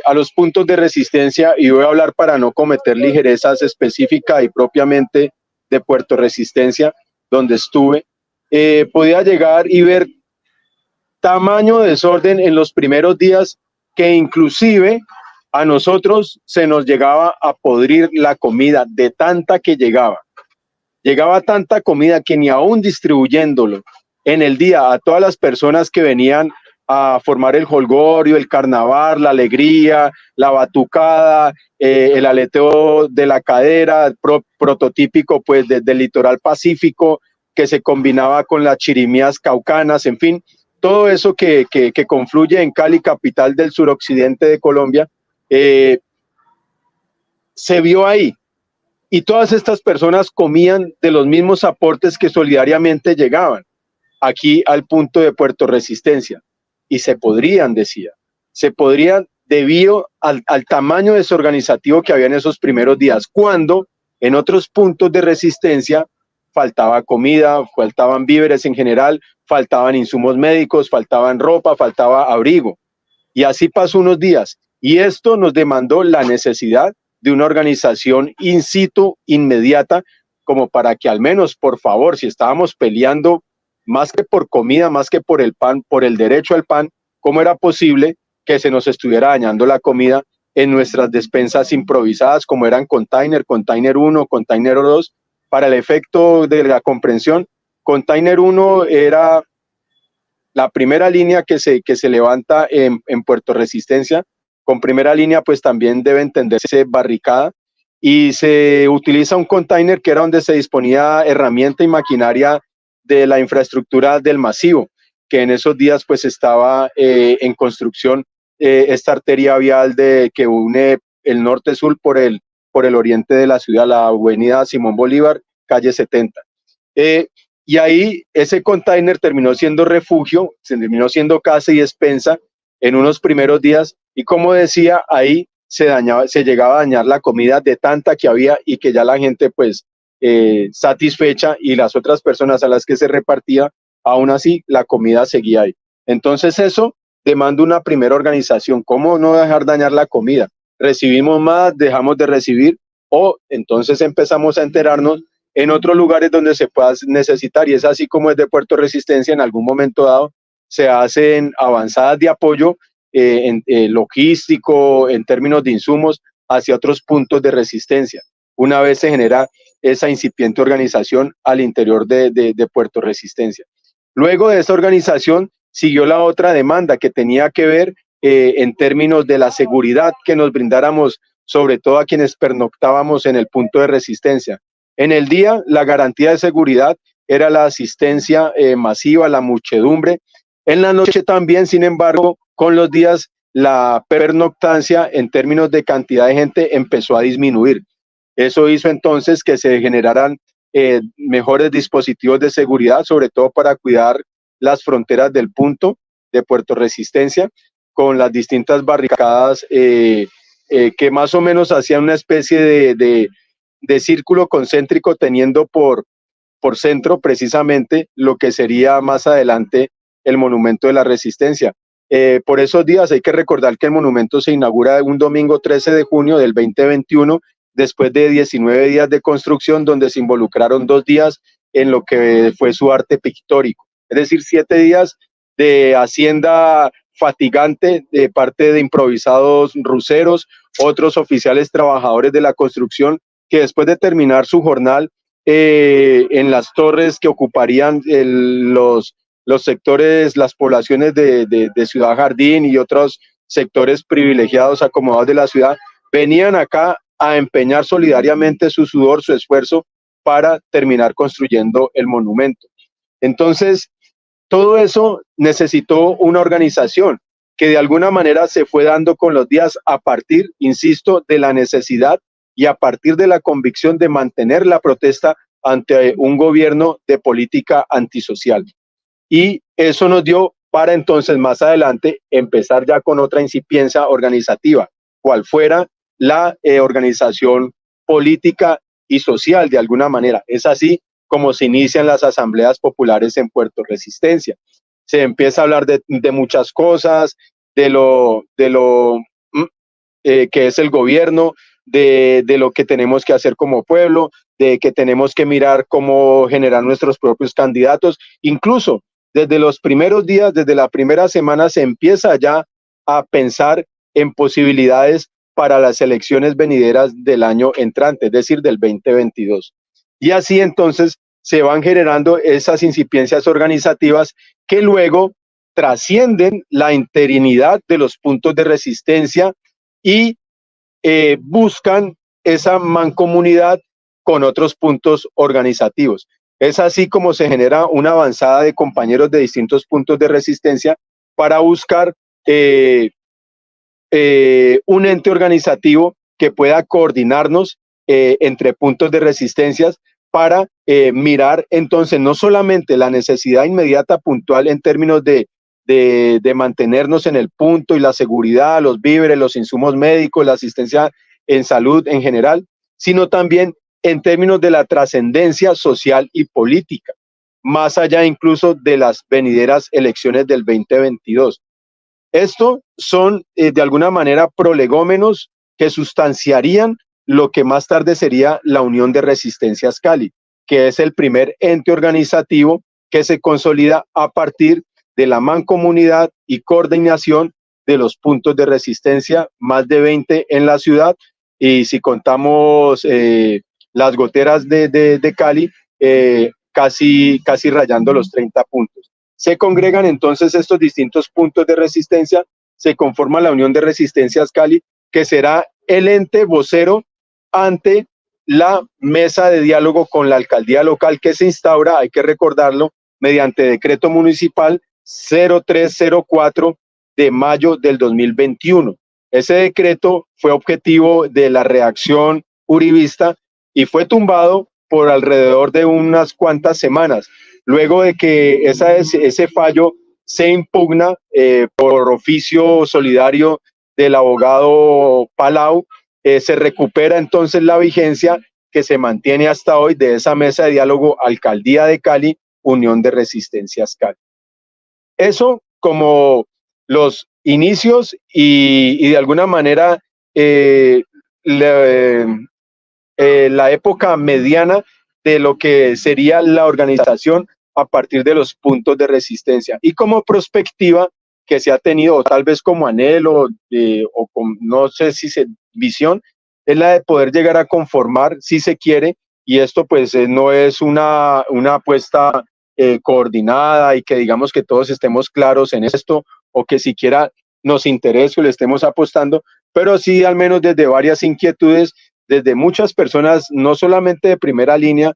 a los puntos de resistencia, y voy a hablar para no cometer ligerezas específicas y propiamente de Puerto Resistencia, donde estuve. Podía llegar y ver tamaño desorden en los primeros días, que inclusive a nosotros se nos llegaba a podrir la comida de tanta que llegaba. Llegaba tanta comida que ni aún distribuyéndolo en el día a todas las personas que venían a formar el jolgorio, el carnaval, la alegría, la batucada, el aleteo de la cadera, prototípico pues del litoral pacífico, que se combinaba con las chirimías caucanas, en fin, todo eso que confluye en Cali, capital del suroccidente de Colombia, se vio ahí. y todas estas personas comían de los mismos aportes que solidariamente llegaban aquí al punto de Puerto Resistencia, y se podrían, decía, se podrían debido al tamaño desorganizativo que había en esos primeros días, cuando en otros puntos de resistencia faltaba comida, faltaban víveres en general, faltaban insumos médicos, faltaban ropa, faltaba abrigo. Y así pasó unos días. Y esto nos demandó la necesidad de una organización in situ, inmediata, como para que al menos, por favor, si estábamos peleando más que por comida, más que por el pan, por el derecho al pan, ¿cómo era posible que se nos estuviera dañando la comida en nuestras despensas improvisadas, como eran container 1, container 2? Para el efecto de la comprensión, container 1 era la primera línea que se levanta en Puerto Resistencia. Con primera línea pues también debe entenderse barricada, y se utiliza un container que era donde se disponía herramienta y maquinaria de la infraestructura del masivo, que en esos días pues estaba en construcción esta arteria vial que une el norte-sur por el oriente de la ciudad, la avenida Simón Bolívar, calle 70. Y ahí ese container terminó siendo refugio, se terminó siendo casa y despensa en unos primeros días, y como decía, ahí se llegaba a dañar la comida de tanta que había, y que ya la gente pues satisfecha, y las otras personas a las que se repartía, aún así la comida seguía ahí. Entonces eso demanda una primera organización. ¿Cómo no dejar dañar la comida? Recibimos más, dejamos de recibir, o entonces empezamos a enterarnos en otros lugares donde se pueda necesitar, y es así como desde Puerto Resistencia en algún momento dado se hacen avanzadas de apoyo logístico, en términos de insumos, hacia otros puntos de resistencia, una vez se genera esa incipiente organización al interior de Puerto Resistencia. Luego de esa organización siguió la otra demanda que tenía que ver en términos de la seguridad que nos brindáramos, sobre todo a quienes pernoctábamos en el punto de resistencia. En el día, la garantía de seguridad era la asistencia masiva, la muchedumbre. En la noche también, sin embargo, con los días, la pernoctancia en términos de cantidad de gente empezó a disminuir. Eso hizo entonces que se generaran mejores dispositivos de seguridad, sobre todo para cuidar las fronteras del punto de Puerto Resistencia, con las distintas barricadas que más o menos hacían una especie de círculo concéntrico, teniendo por centro precisamente lo que sería más adelante el Monumento de la Resistencia. Por esos días hay que recordar que el monumento se inaugura un domingo 13 de junio del 2021, después de 19 días de construcción, donde se involucraron 2 días en lo que fue su arte pictórico. Es decir, 7 días de hacienda fatigante de parte de improvisados ruceros, otros oficiales trabajadores de la construcción, que después de terminar su jornal en las torres que ocuparían los sectores, las poblaciones de Ciudad Jardín y otros sectores privilegiados acomodados de la ciudad, venían acá a empeñar solidariamente su sudor, su esfuerzo para terminar construyendo el monumento. Entonces, todo eso necesitó una organización que de alguna manera se fue dando con los días a partir, insisto, de la necesidad y a partir de la convicción de mantener la protesta ante un gobierno de política antisocial. Y eso nos dio para entonces más adelante empezar ya con otra incipiencia organizativa, cual fuera la organización política y social de alguna manera. Es así como se inician las asambleas populares en Puerto Resistencia. Se empieza a hablar de muchas cosas, de lo que es el gobierno, de lo que tenemos que hacer como pueblo, de que tenemos que mirar cómo generar nuestros propios candidatos. Incluso desde los primeros días, desde la primera semana, se empieza ya a pensar en posibilidades para las elecciones venideras del año entrante, es decir, del 2022. Y así entonces se van generando esas incipiencias organizativas que luego trascienden la interinidad de los puntos de resistencia y buscan esa mancomunidad con otros puntos organizativos. Es así como se genera una avanzada de compañeros de distintos puntos de resistencia para buscar un ente organizativo que pueda coordinarnos entre puntos de resistencias para mirar entonces no solamente la necesidad inmediata puntual en términos de mantenernos en el punto y la seguridad, los víveres, los insumos médicos, la asistencia en salud en general, sino también en términos de la trascendencia social y política, más allá incluso de las venideras elecciones del 2022. Esto son de alguna manera prolegómenos que sustanciarían lo que más tarde sería la Unión de Resistencias Cali, que es el primer ente organizativo que se consolida a partir de la mancomunidad y coordinación de los puntos de resistencia, más de 20 en la ciudad, y si contamos las goteras de Cali, casi rayando los 30 puntos. Se congregan entonces estos distintos puntos de resistencia, se conforma la Unión de Resistencias Cali, que será el ente vocero ante la mesa de diálogo con la alcaldía local que se instaura, hay que recordarlo, mediante decreto municipal 0304 de mayo del 2021. Ese decreto fue objetivo de la reacción uribista y fue tumbado por alrededor de unas cuantas semanas, luego de que ese fallo se impugna por oficio solidario del abogado Palau, se recupera entonces la vigencia que se mantiene hasta hoy de esa mesa de diálogo Alcaldía de Cali, Unión de Resistencias Cali. Eso como los inicios y de alguna manera la época mediana de lo que sería la organización a partir de los puntos de resistencia, y como perspectiva que se ha tenido, o tal vez como anhelo, no sé si visión, es la de poder llegar a conformar, si se quiere, y esto pues no es una apuesta coordinada y que digamos que todos estemos claros en esto, o que siquiera nos interese o le estemos apostando, pero sí al menos desde varias inquietudes, desde muchas personas, no solamente de primera línea,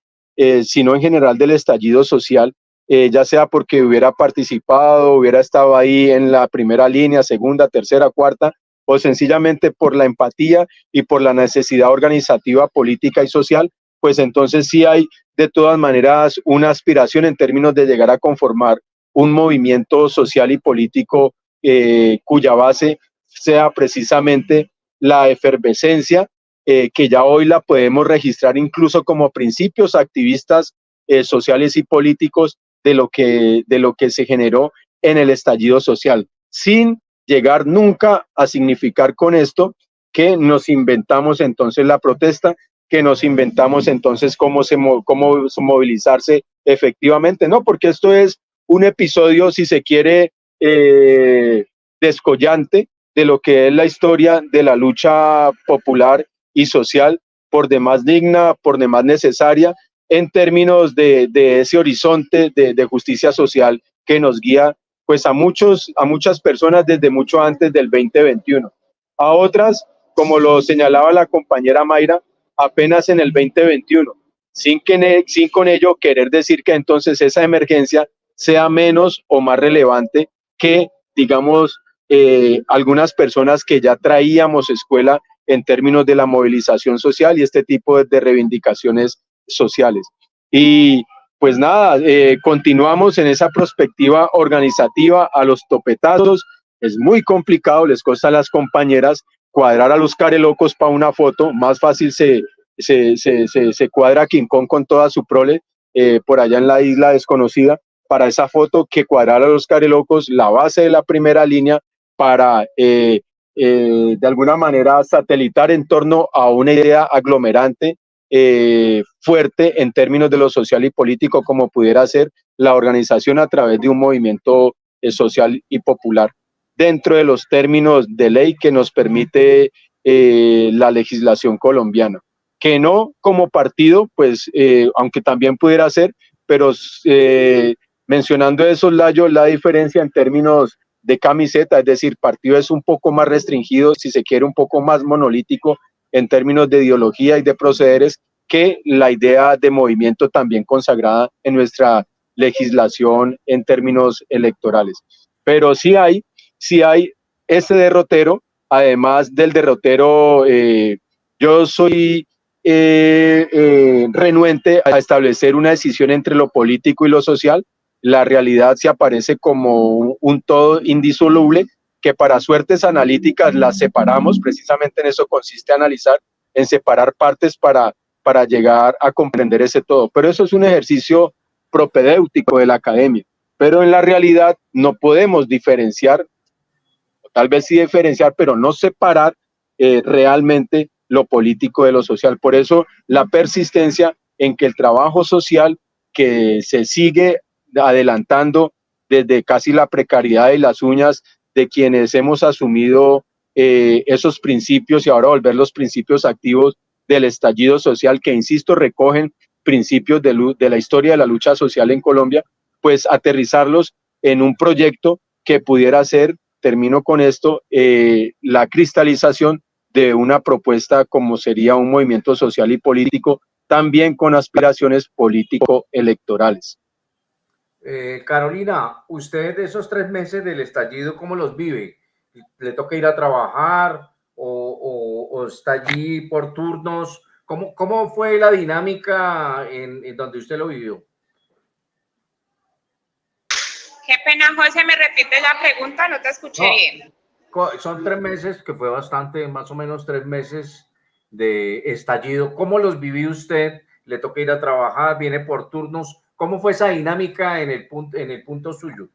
sino en general del estallido social, ya sea porque hubiera participado, hubiera estado ahí en la primera línea, segunda, tercera, cuarta, o sencillamente por la empatía y por la necesidad organizativa, política y social, pues entonces sí hay de todas maneras una aspiración en términos de llegar a conformar un movimiento social y político cuya base sea precisamente la efervescencia, que ya hoy la podemos registrar incluso como principios activistas sociales y políticos de lo que se generó en el estallido social, sin llegar nunca a significar con esto que nos inventamos entonces la protesta, que nos inventamos entonces cómo movilizarse efectivamente, no, porque esto es un episodio, si se quiere, descollante de lo que es la historia de la lucha popular y social, por demás digna, por demás necesaria, en términos de ese horizonte de justicia social que nos guía pues a muchas personas desde mucho antes del 2021. A otras, como lo señalaba la compañera Mayra, apenas en el 2021, sin con ello querer decir que entonces esa emergencia sea menos o más relevante que, digamos, algunas personas que ya traíamos escuela en términos de la movilización social y este tipo de reivindicaciones sociales. Y pues nada, continuamos en esa perspectiva organizativa a los topetazos. Es muy complicado, les cuesta a las compañeras cuadrar a los carelocos para una foto. Más fácil se cuadra King Kong con toda su prole por allá en la isla desconocida para esa foto que cuadrar a los carelocos, la base de la primera línea, para de alguna manera satelitar en torno a una idea aglomerante fuerte en términos de lo social y político, como pudiera ser la organización a través de un movimiento social y popular dentro de los términos de ley que nos permite la legislación colombiana, que no como partido, pues aunque también pudiera ser, pero mencionando eso, Layo, la diferencia en términos de camiseta, es decir, partido es un poco más restringido, si se quiere un poco más monolítico en términos de ideología y de procederes, que la idea de movimiento también consagrada en nuestra legislación en términos electorales. Pero sí hay este derrotero, además del derrotero, yo soy renuente a establecer una decisión entre lo político y lo social. La realidad se aparece como un todo indisoluble, que para suertes analíticas las separamos. Precisamente en eso consiste analizar, en separar partes para llegar a comprender ese todo. Pero eso es un ejercicio propedéutico de la academia. Pero en la realidad no podemos diferenciar, o tal vez sí diferenciar, pero no separar realmente lo político de lo social. Por eso la persistencia en que el trabajo social que se sigue adelantando desde casi la precariedad y las uñas de quienes hemos asumido esos principios y ahora volver los principios activos del estallido social, que insisto, recogen principios de la historia de la lucha social en Colombia, pues aterrizarlos en un proyecto que pudiera ser, termino con esto, la cristalización de una propuesta como sería un movimiento social y político, también con aspiraciones político-electorales. Carolina, usted de esos 3 meses del estallido, ¿cómo los vive? ¿Le toca ir a trabajar o está allí por turnos? ¿Cómo fue la dinámica en donde usted lo vivió? Qué pena, José, ¿me repite la pregunta? No te escuché bien. Son 3 meses, que fue bastante, más o menos 3 meses de estallido. ¿Cómo los vivió usted? ¿Le toca ir a trabajar? ¿Viene por turnos? ¿Cómo fue esa dinámica en el punto suyo?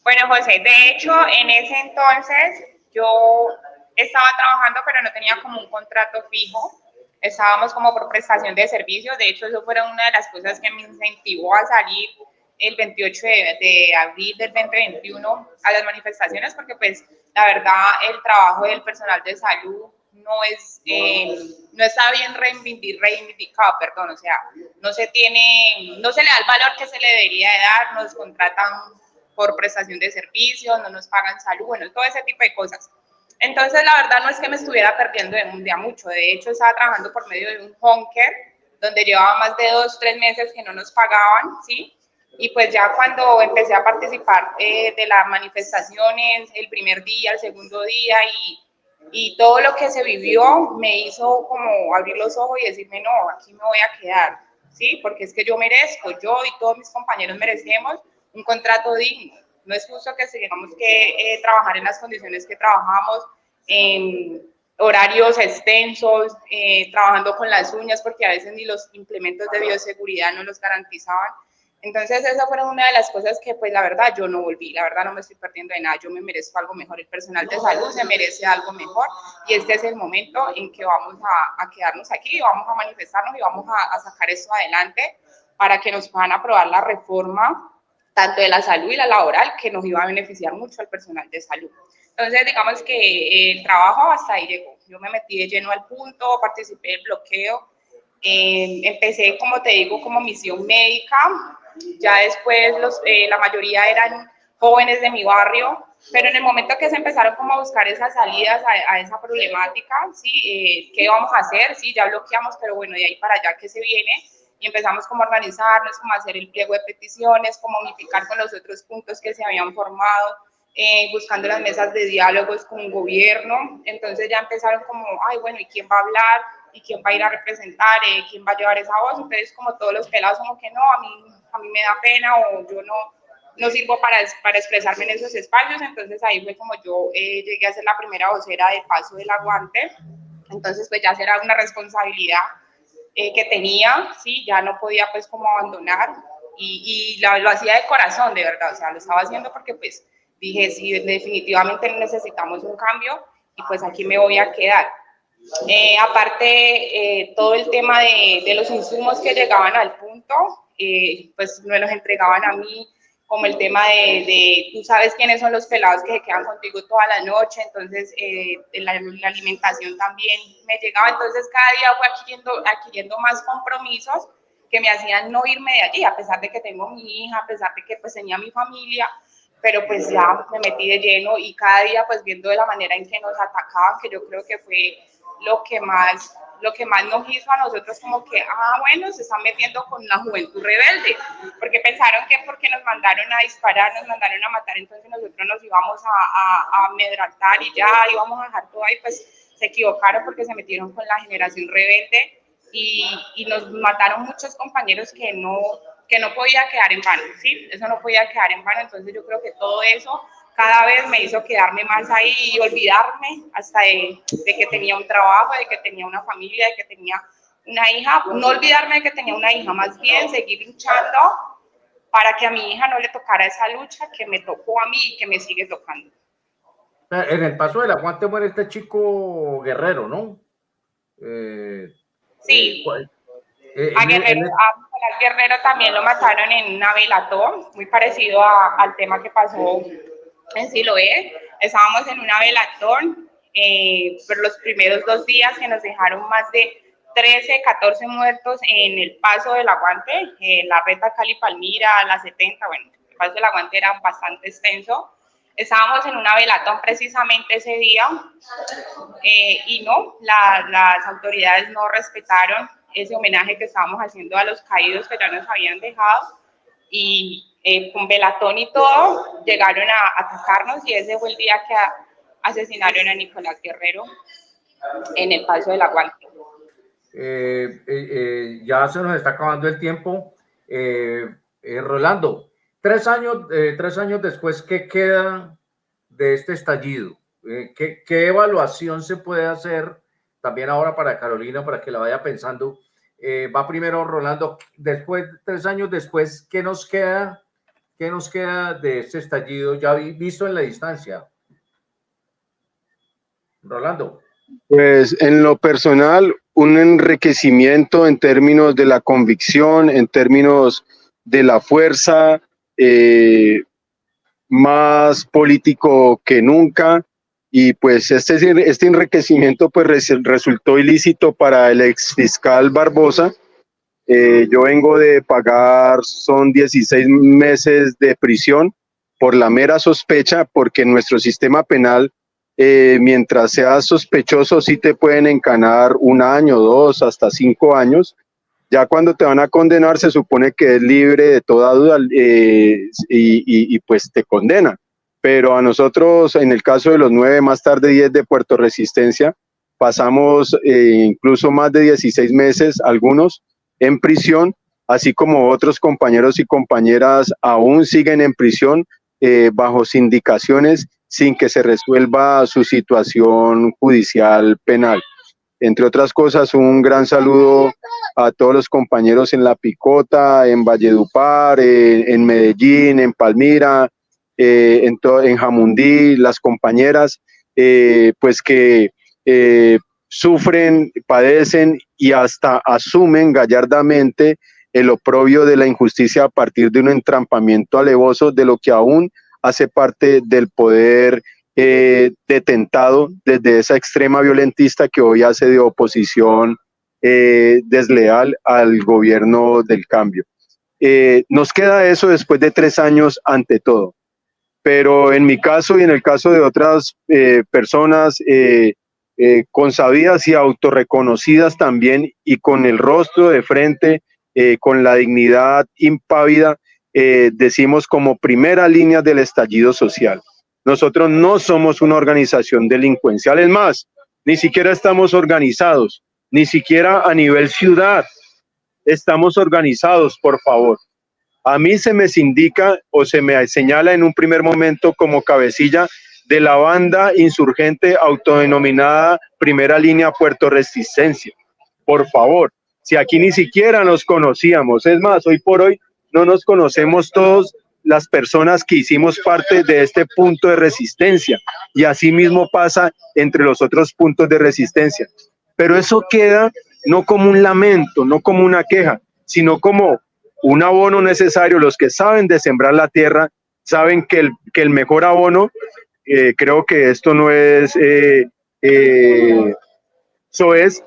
Bueno, José, de hecho, en ese entonces yo estaba trabajando, pero no tenía como un contrato fijo. Estábamos como por prestación de servicios. De hecho, eso fue una de las cosas que me incentivó a salir el 28 de abril del 2021 a las manifestaciones, porque pues la verdad el trabajo del personal de salud no está bien reivindicado, perdón, o sea, no se le da el valor que se le debería de dar, nos contratan por prestación de servicios, no nos pagan salud, bueno, todo ese tipo de cosas. Entonces, la verdad no es que me estuviera perdiendo de un día mucho, de hecho estaba trabajando por medio de un home care, donde llevaba más de 2-3 meses que no nos pagaban, ¿sí? Y pues ya cuando empecé a participar de las manifestaciones, el primer día, el segundo día y todo lo que se vivió me hizo como abrir los ojos y decirme, no, aquí me voy a quedar, ¿sí? Porque es que yo merezco, yo y todos mis compañeros merecemos un contrato digno. No es justo que tengamos que trabajar en las condiciones que trabajamos, en horarios extensos, trabajando con las uñas, porque a veces ni los implementos de bioseguridad no los garantizaban. Entonces, esa fue una de las cosas que, pues, la verdad, yo no volví. La verdad, no me estoy perdiendo de nada. Yo me merezco algo mejor. El personal de salud se merece algo mejor. Y este es el momento en que vamos a quedarnos aquí, vamos a manifestarnos y vamos a sacar esto adelante para que nos puedan aprobar la reforma, tanto de la salud y la laboral, que nos iba a beneficiar mucho al personal de salud. Entonces, digamos que el trabajo hasta ahí llegó. Yo me metí de lleno al punto, participé del bloqueo. Empecé, como te digo, como misión médica. Ya después la mayoría eran jóvenes de mi barrio, pero en el momento que se empezaron como a buscar esas salidas a esa problemática, ¿sí? ¿Qué vamos a hacer? Sí, ya bloqueamos, pero bueno, de ahí para allá, ¿qué se viene? Y empezamos como a organizarnos, como a hacer el pliego de peticiones, como unificar con los otros puntos que se habían formado, buscando las mesas de diálogos con el gobierno. Entonces ya empezaron como, ay, bueno, ¿y quién va a hablar? ¿Y quién va a ir a representar? ¿Quién va a llevar esa voz? Entonces, como todos los pelados, como que no, a mí me da pena o yo no sirvo para expresarme en esos espacios. Entonces, ahí fue como yo llegué a ser la primera vocera de Paso del Aguante. Entonces, pues ya era una responsabilidad que tenía, ¿sí? Ya no podía, pues, como abandonar y lo hacía de corazón, de verdad. O sea, lo estaba haciendo porque, pues, dije, sí, definitivamente necesitamos un cambio y pues aquí me voy a quedar. Aparte, todo el tema de los insumos que llegaban al punto, pues me los entregaban a mí, como el tema de tú sabes quiénes son los pelados que se quedan contigo toda la noche, entonces la alimentación también me llegaba, entonces cada día fue adquiriendo más compromisos que me hacían no irme de allí, a pesar de que tengo mi hija, a pesar de que pues tenía mi familia, pero pues ya me metí de lleno y cada día pues viendo de la manera en que nos atacaban, que yo creo que fue lo que más nos hizo a nosotros como que, bueno, se están metiendo con la juventud rebelde, porque pensaron que porque nos mandaron a disparar, nos mandaron a matar, entonces nosotros nos íbamos a amedrentar y ya íbamos a dejar todo ahí, pues se equivocaron porque se metieron con la generación rebelde y nos mataron muchos compañeros que no podía quedar en vano, ¿sí? Eso no podía quedar en vano, entonces yo creo que todo eso cada vez me hizo quedarme más ahí y olvidarme hasta de que tenía un trabajo, de que tenía una familia, de que tenía una hija, no olvidarme de que tenía una hija, más bien seguir luchando para que a mi hija no le tocara esa lucha que me tocó a mí y que me sigue tocando. En el paso del aguante muere este chico Guerrero, ¿no? Sí. A Nicolás Guerrero también lo mataron en una velatón, muy parecido al tema que pasó en Siloé. Estábamos en una velatón, pero los primeros 2 días que nos dejaron más de 13, 14 muertos en el paso del aguante, la reta Cali-Palmira, la 70, bueno, el paso del aguante era bastante extenso. Estábamos en una velatón precisamente ese día y no, las autoridades no respetaron ese homenaje que estábamos haciendo a los caídos que ya nos habían dejado y con velatón y todo llegaron a atacarnos y ese fue el día que asesinaron a Nicolás Guerrero en el paso del aguante. Ya se nos está acabando el tiempo. Rolando, 3 años después, ¿qué queda de este estallido? ¿Qué evaluación se puede hacer también ahora para Carolina, para que la vaya pensando? Va primero Rolando, después, 3 años después, ¿qué nos queda de este estallido ya visto en la distancia? Rolando. Pues en lo personal, un enriquecimiento en términos de la convicción, en términos de la fuerza, más político que nunca, y pues este enriquecimiento pues resultó ilícito para el exfiscal Barbosa. Yo vengo de pagar, son 16 meses de prisión por la mera sospecha, porque en nuestro sistema penal, mientras seas sospechoso, sí te pueden encanar 1 año, 2, hasta 5 años. Ya cuando te van a condenar, se supone que es libre de toda duda y pues te condena. Pero a nosotros, en el caso de los 9, más tarde 10 de Puerto Resistencia, pasamos incluso más de 16 meses, algunos, en prisión, así como otros compañeros y compañeras aún siguen en prisión bajo sindicaciones sin que se resuelva su situación judicial penal. Entre otras cosas, un gran saludo a todos los compañeros en La Picota, en Valledupar, en Medellín, en Palmira, en Jamundí, las compañeras, pues que sufren, padecen y hasta asumen gallardamente el oprobio de la injusticia a partir de un entrampamiento alevoso de lo que aún hace parte del poder detentado desde esa extrema violentista que hoy hace de oposición desleal al gobierno del cambio. Nos queda eso después de 3 años ante todo, pero en mi caso y en el caso de otras personas consabidas y autorreconocidas también y con el rostro de frente, con la dignidad impávida, decimos como primera línea del estallido social. Nosotros no somos una organización delincuencial, es más, ni siquiera estamos organizados, ni siquiera a nivel ciudad estamos organizados, por favor. A mí se me indica o se me señala en un primer momento como cabecilla de la banda insurgente autodenominada Primera Línea Puerto Resistencia. Por favor, si aquí ni siquiera nos conocíamos, es más, hoy por hoy no nos conocemos todos las personas que hicimos parte de este punto de resistencia, y así mismo pasa entre los otros puntos de resistencia. Pero eso queda no como un lamento, no como una queja, sino como un abono necesario. Los que saben de sembrar la tierra saben que el mejor abono, creo que esto no es, eso es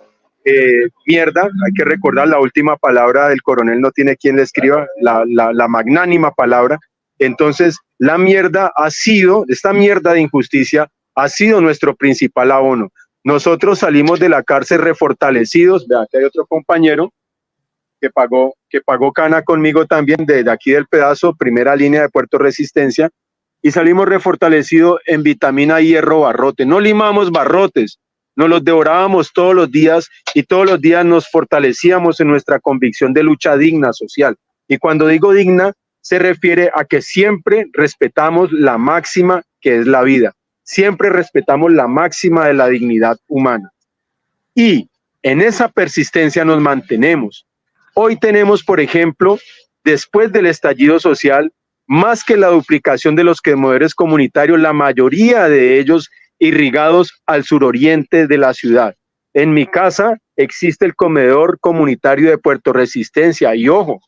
mierda. Hay que recordar la última palabra del coronel, no tiene quien le escriba, la magnánima palabra. Entonces, la mierda ha sido, esta mierda de injusticia ha sido nuestro principal abono. Nosotros salimos de la cárcel refortalecidos. Vean que hay otro compañero que pagó cana conmigo también, de aquí del pedazo, Primera Línea de Puerto Resistencia, y salimos refortalecidos en vitamina hierro barrote. No limamos barrotes, nos los devorábamos todos los días y todos los días nos fortalecíamos en nuestra convicción de lucha digna social. Y cuando digo digna, se refiere a que siempre respetamos la máxima que es la vida, siempre respetamos la máxima de la dignidad humana. Y en esa persistencia nos mantenemos. Hoy tenemos, por ejemplo, después del estallido social, más que la duplicación de los comedores comunitarios, la mayoría de ellos irrigados al suroriente de la ciudad. En mi casa existe el comedor comunitario de Puerto Resistencia y ojo,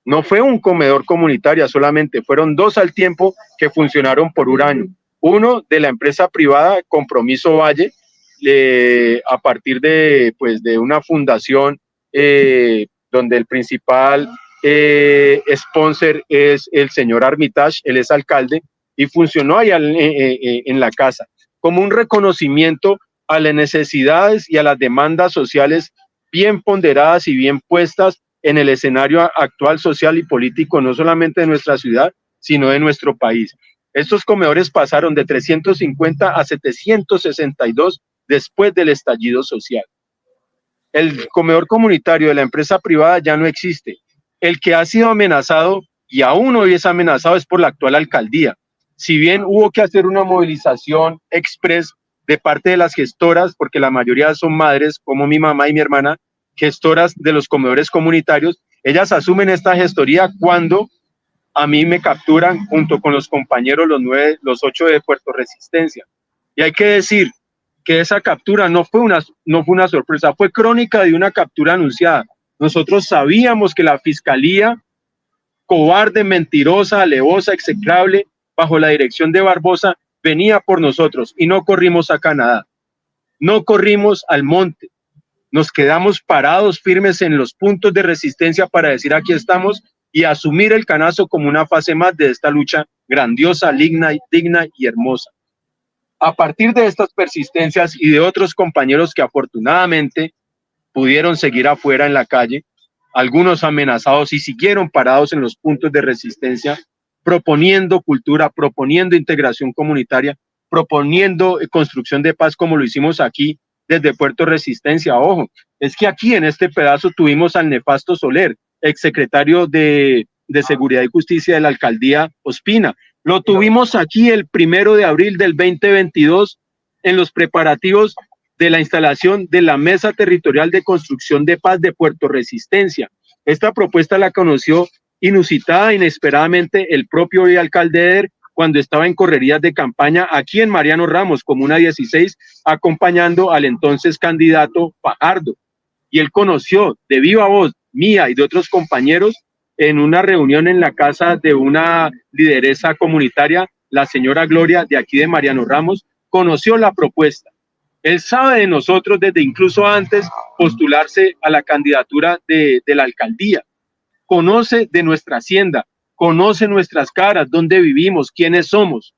no fue un comedor comunitario solamente, fueron 2 al tiempo que funcionaron por un año. Uno de la empresa privada Compromiso Valle, a partir de una fundación donde el principal sponsor es el señor Armitage, él es alcalde, y funcionó allá en la casa, como un reconocimiento a las necesidades y a las demandas sociales bien ponderadas y bien puestas en el escenario actual social y político, no solamente de nuestra ciudad, sino de nuestro país. Estos comedores pasaron de 350 a 762 después del estallido social. El comedor comunitario de la empresa privada ya no existe. El que ha sido amenazado y aún hoy es amenazado es por la actual alcaldía. Si bien hubo que hacer una movilización express de parte de las gestoras, porque la mayoría son madres, como mi mamá y mi hermana, gestoras de los comedores comunitarios, ellas asumen esta gestoría cuando a mí me capturan junto con los compañeros, los 8 de Puerto Resistencia. Y hay que decir que esa captura no fue una sorpresa, fue crónica de una captura anunciada. Nosotros sabíamos que la fiscalía, cobarde, mentirosa, alevosa, execrable, bajo la dirección de Barbosa, venía por nosotros y no corrimos a Canadá, no corrimos al monte, nos quedamos parados firmes en los puntos de resistencia para decir aquí estamos y asumir el Canazo como una fase más de esta lucha grandiosa, digna y hermosa. A partir de estas persistencias y de otros compañeros que afortunadamente pudieron seguir afuera en la calle, algunos amenazados y siguieron parados en los puntos de resistencia, proponiendo cultura, proponiendo integración comunitaria, proponiendo construcción de paz como lo hicimos aquí desde Puerto Resistencia. Ojo, es que aquí en este pedazo tuvimos al nefasto Soler, exsecretario de Seguridad y Justicia de la alcaldía Ospina. Lo tuvimos aquí el 1 de abril del 2022 en los preparativos de la instalación de la Mesa Territorial de Construcción de Paz de Puerto Resistencia. Esta propuesta la conoció inusitada, inesperadamente, el propio alcalde Eder cuando estaba en correrías de campaña aquí en Mariano Ramos, Comuna 16, acompañando al entonces candidato Fajardo. Y él conoció de viva voz mía y de otros compañeros en una reunión en la casa de una lideresa comunitaria, la señora Gloria de aquí de Mariano Ramos, conoció la propuesta. Él sabe de nosotros desde incluso antes postularse a la candidatura de la alcaldía. Conoce de nuestra hacienda, conoce nuestras caras, dónde vivimos, quiénes somos.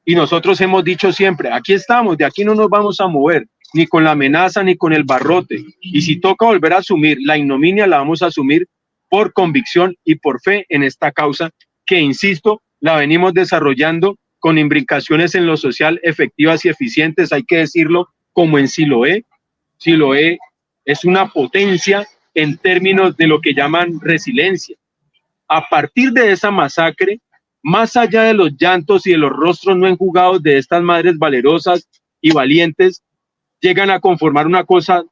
Y nosotros hemos dicho siempre, aquí estamos, de aquí no nos vamos a mover, ni con la amenaza, ni con el barrote. Y si toca volver a asumir la ignominia, la vamos a asumir por convicción y por fe en esta causa que, insisto, la venimos desarrollando con imbricaciones en lo social efectivas y eficientes, hay que decirlo, como en Siloé. Siloé es una potencia en términos de lo que llaman resiliencia. A partir de esa masacre, más allá de los llantos y de los rostros no enjugados de estas madres valerosas y valientes, llegan a conformar una cosa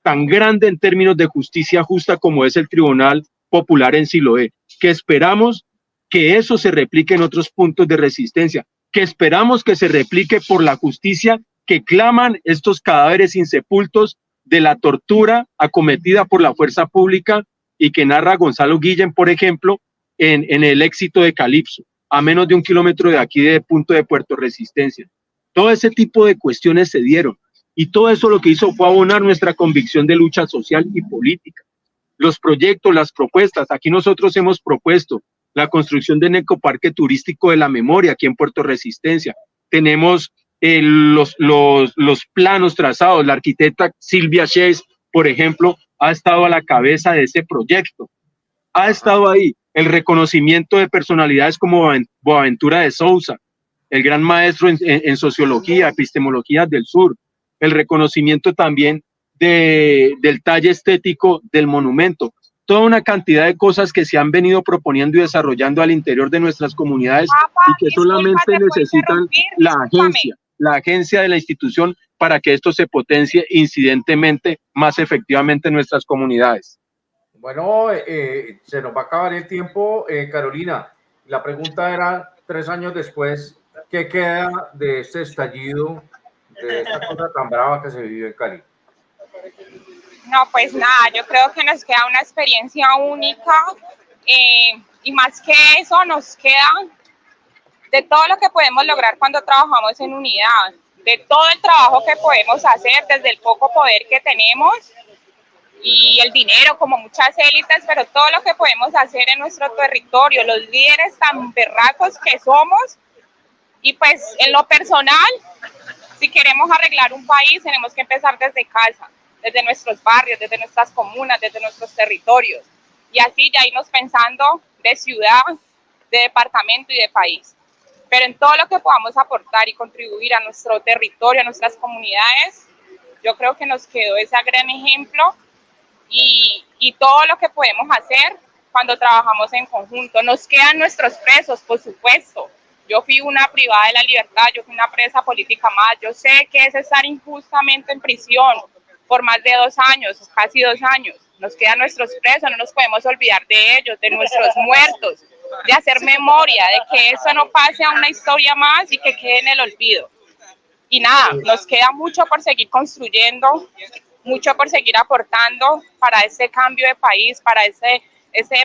tan grande en términos de justicia justa como es el Tribunal Popular en Siloé, que esperamos que eso se replique en otros puntos de resistencia, que esperamos que se replique por la justicia que claman estos cadáveres insepultos de la tortura acometida por la fuerza pública y que narra Gonzalo Guillén, por ejemplo, en el éxito de Calipso, a menos de 1 kilómetro de aquí de punto de Puerto Resistencia. Todo ese tipo de cuestiones se dieron y todo eso lo que hizo fue abonar nuestra convicción de lucha social y política. Los proyectos, las propuestas, aquí nosotros hemos propuesto la construcción del ecoparque turístico de la memoria aquí en Puerto Resistencia. Tenemos los planos trazados. La arquitecta Silvia Chase, por ejemplo, ha estado a la cabeza de ese proyecto. Ha estado ahí el reconocimiento de personalidades como Boaventura de Sousa, el gran maestro en sociología, epistemología del sur, el reconocimiento también del talle estético del monumento. Toda una cantidad de cosas que se han venido proponiendo y desarrollando al interior de nuestras comunidades y que solamente necesitan la agencia de la institución para que esto se potencie incidentemente, más efectivamente en nuestras comunidades. Bueno, se nos va a acabar el tiempo, Carolina. La pregunta era, 3 años después, ¿qué queda de este estallido, de esta cosa tan brava que se vivió en Cali? No, pues nada, yo creo que nos queda una experiencia única y más que eso nos queda de todo lo que podemos lograr cuando trabajamos en unidad, de todo el trabajo que podemos hacer desde el poco poder que tenemos y el dinero como muchas élites, pero todo lo que podemos hacer en nuestro territorio, los líderes tan berracos que somos y pues en lo personal, si queremos arreglar un país tenemos que empezar desde casa, desde nuestros barrios, desde nuestras comunas, desde nuestros territorios y así ya irnos pensando de ciudad, de departamento y de país. Pero en todo lo que podamos aportar y contribuir a nuestro territorio, a nuestras comunidades, yo creo que nos quedó ese gran ejemplo y todo lo que podemos hacer cuando trabajamos en conjunto. Nos quedan nuestros presos, por supuesto. Yo fui una privada de la libertad, yo fui una presa política más. Yo sé que es estar injustamente en prisión por más de 2 años, casi 2 años. Nos quedan nuestros presos, no nos podemos olvidar de ellos, de nuestros muertos, de hacer memoria, de que eso no pase a una historia más y que quede en el olvido. Y nada, nos queda mucho por seguir construyendo, mucho por seguir aportando para ese cambio de país, para ese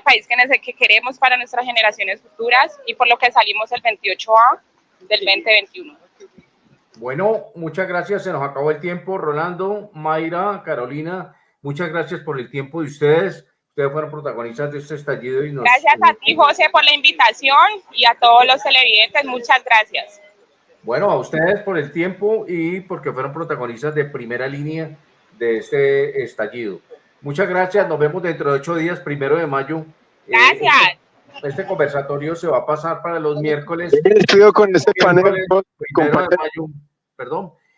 país que queremos para nuestras generaciones futuras y por lo que salimos el 28A del 2021. Bueno, muchas gracias, se nos acabó el tiempo. Rolando, Mayra, Carolina, muchas gracias por el tiempo de ustedes. Ustedes fueron protagonistas de este estallido. Gracias a ti, José, por la invitación y a todos los televidentes, muchas gracias. Bueno, a ustedes por el tiempo y porque fueron protagonistas de primera línea de este estallido. Muchas gracias, nos vemos dentro de 8 días, 1 de mayo. Gracias. Este conversatorio se va a pasar para los miércoles. Estudio con este panel.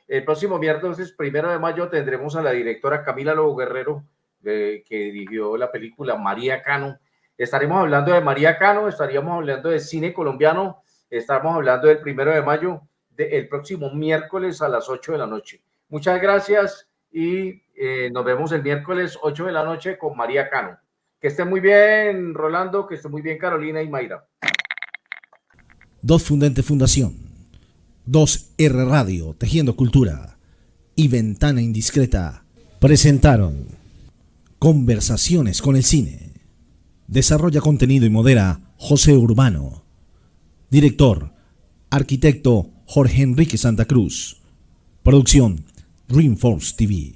El próximo miércoles, 1 de mayo, tendremos a la directora Camila Lobo Guerrero, que dirigió la película María Cano. Estaremos hablando de María Cano, estaríamos hablando de cine colombiano, estamos hablando del 1 de mayo, el próximo miércoles a las 8 de la noche. Muchas gracias y nos vemos el miércoles 8 de la noche con María Cano. Que esté muy bien, Rolando, que esté muy bien, Carolina y Mayra. 2 Fundente Fundación, 2R Radio, Tejiendo Cultura y Ventana Indiscreta presentaron Conversaciones con el Cine. Desarrolla contenido y modera José Urbano. Director, arquitecto Jorge Enrique Santa Cruz. Producción, Dreamforce TV.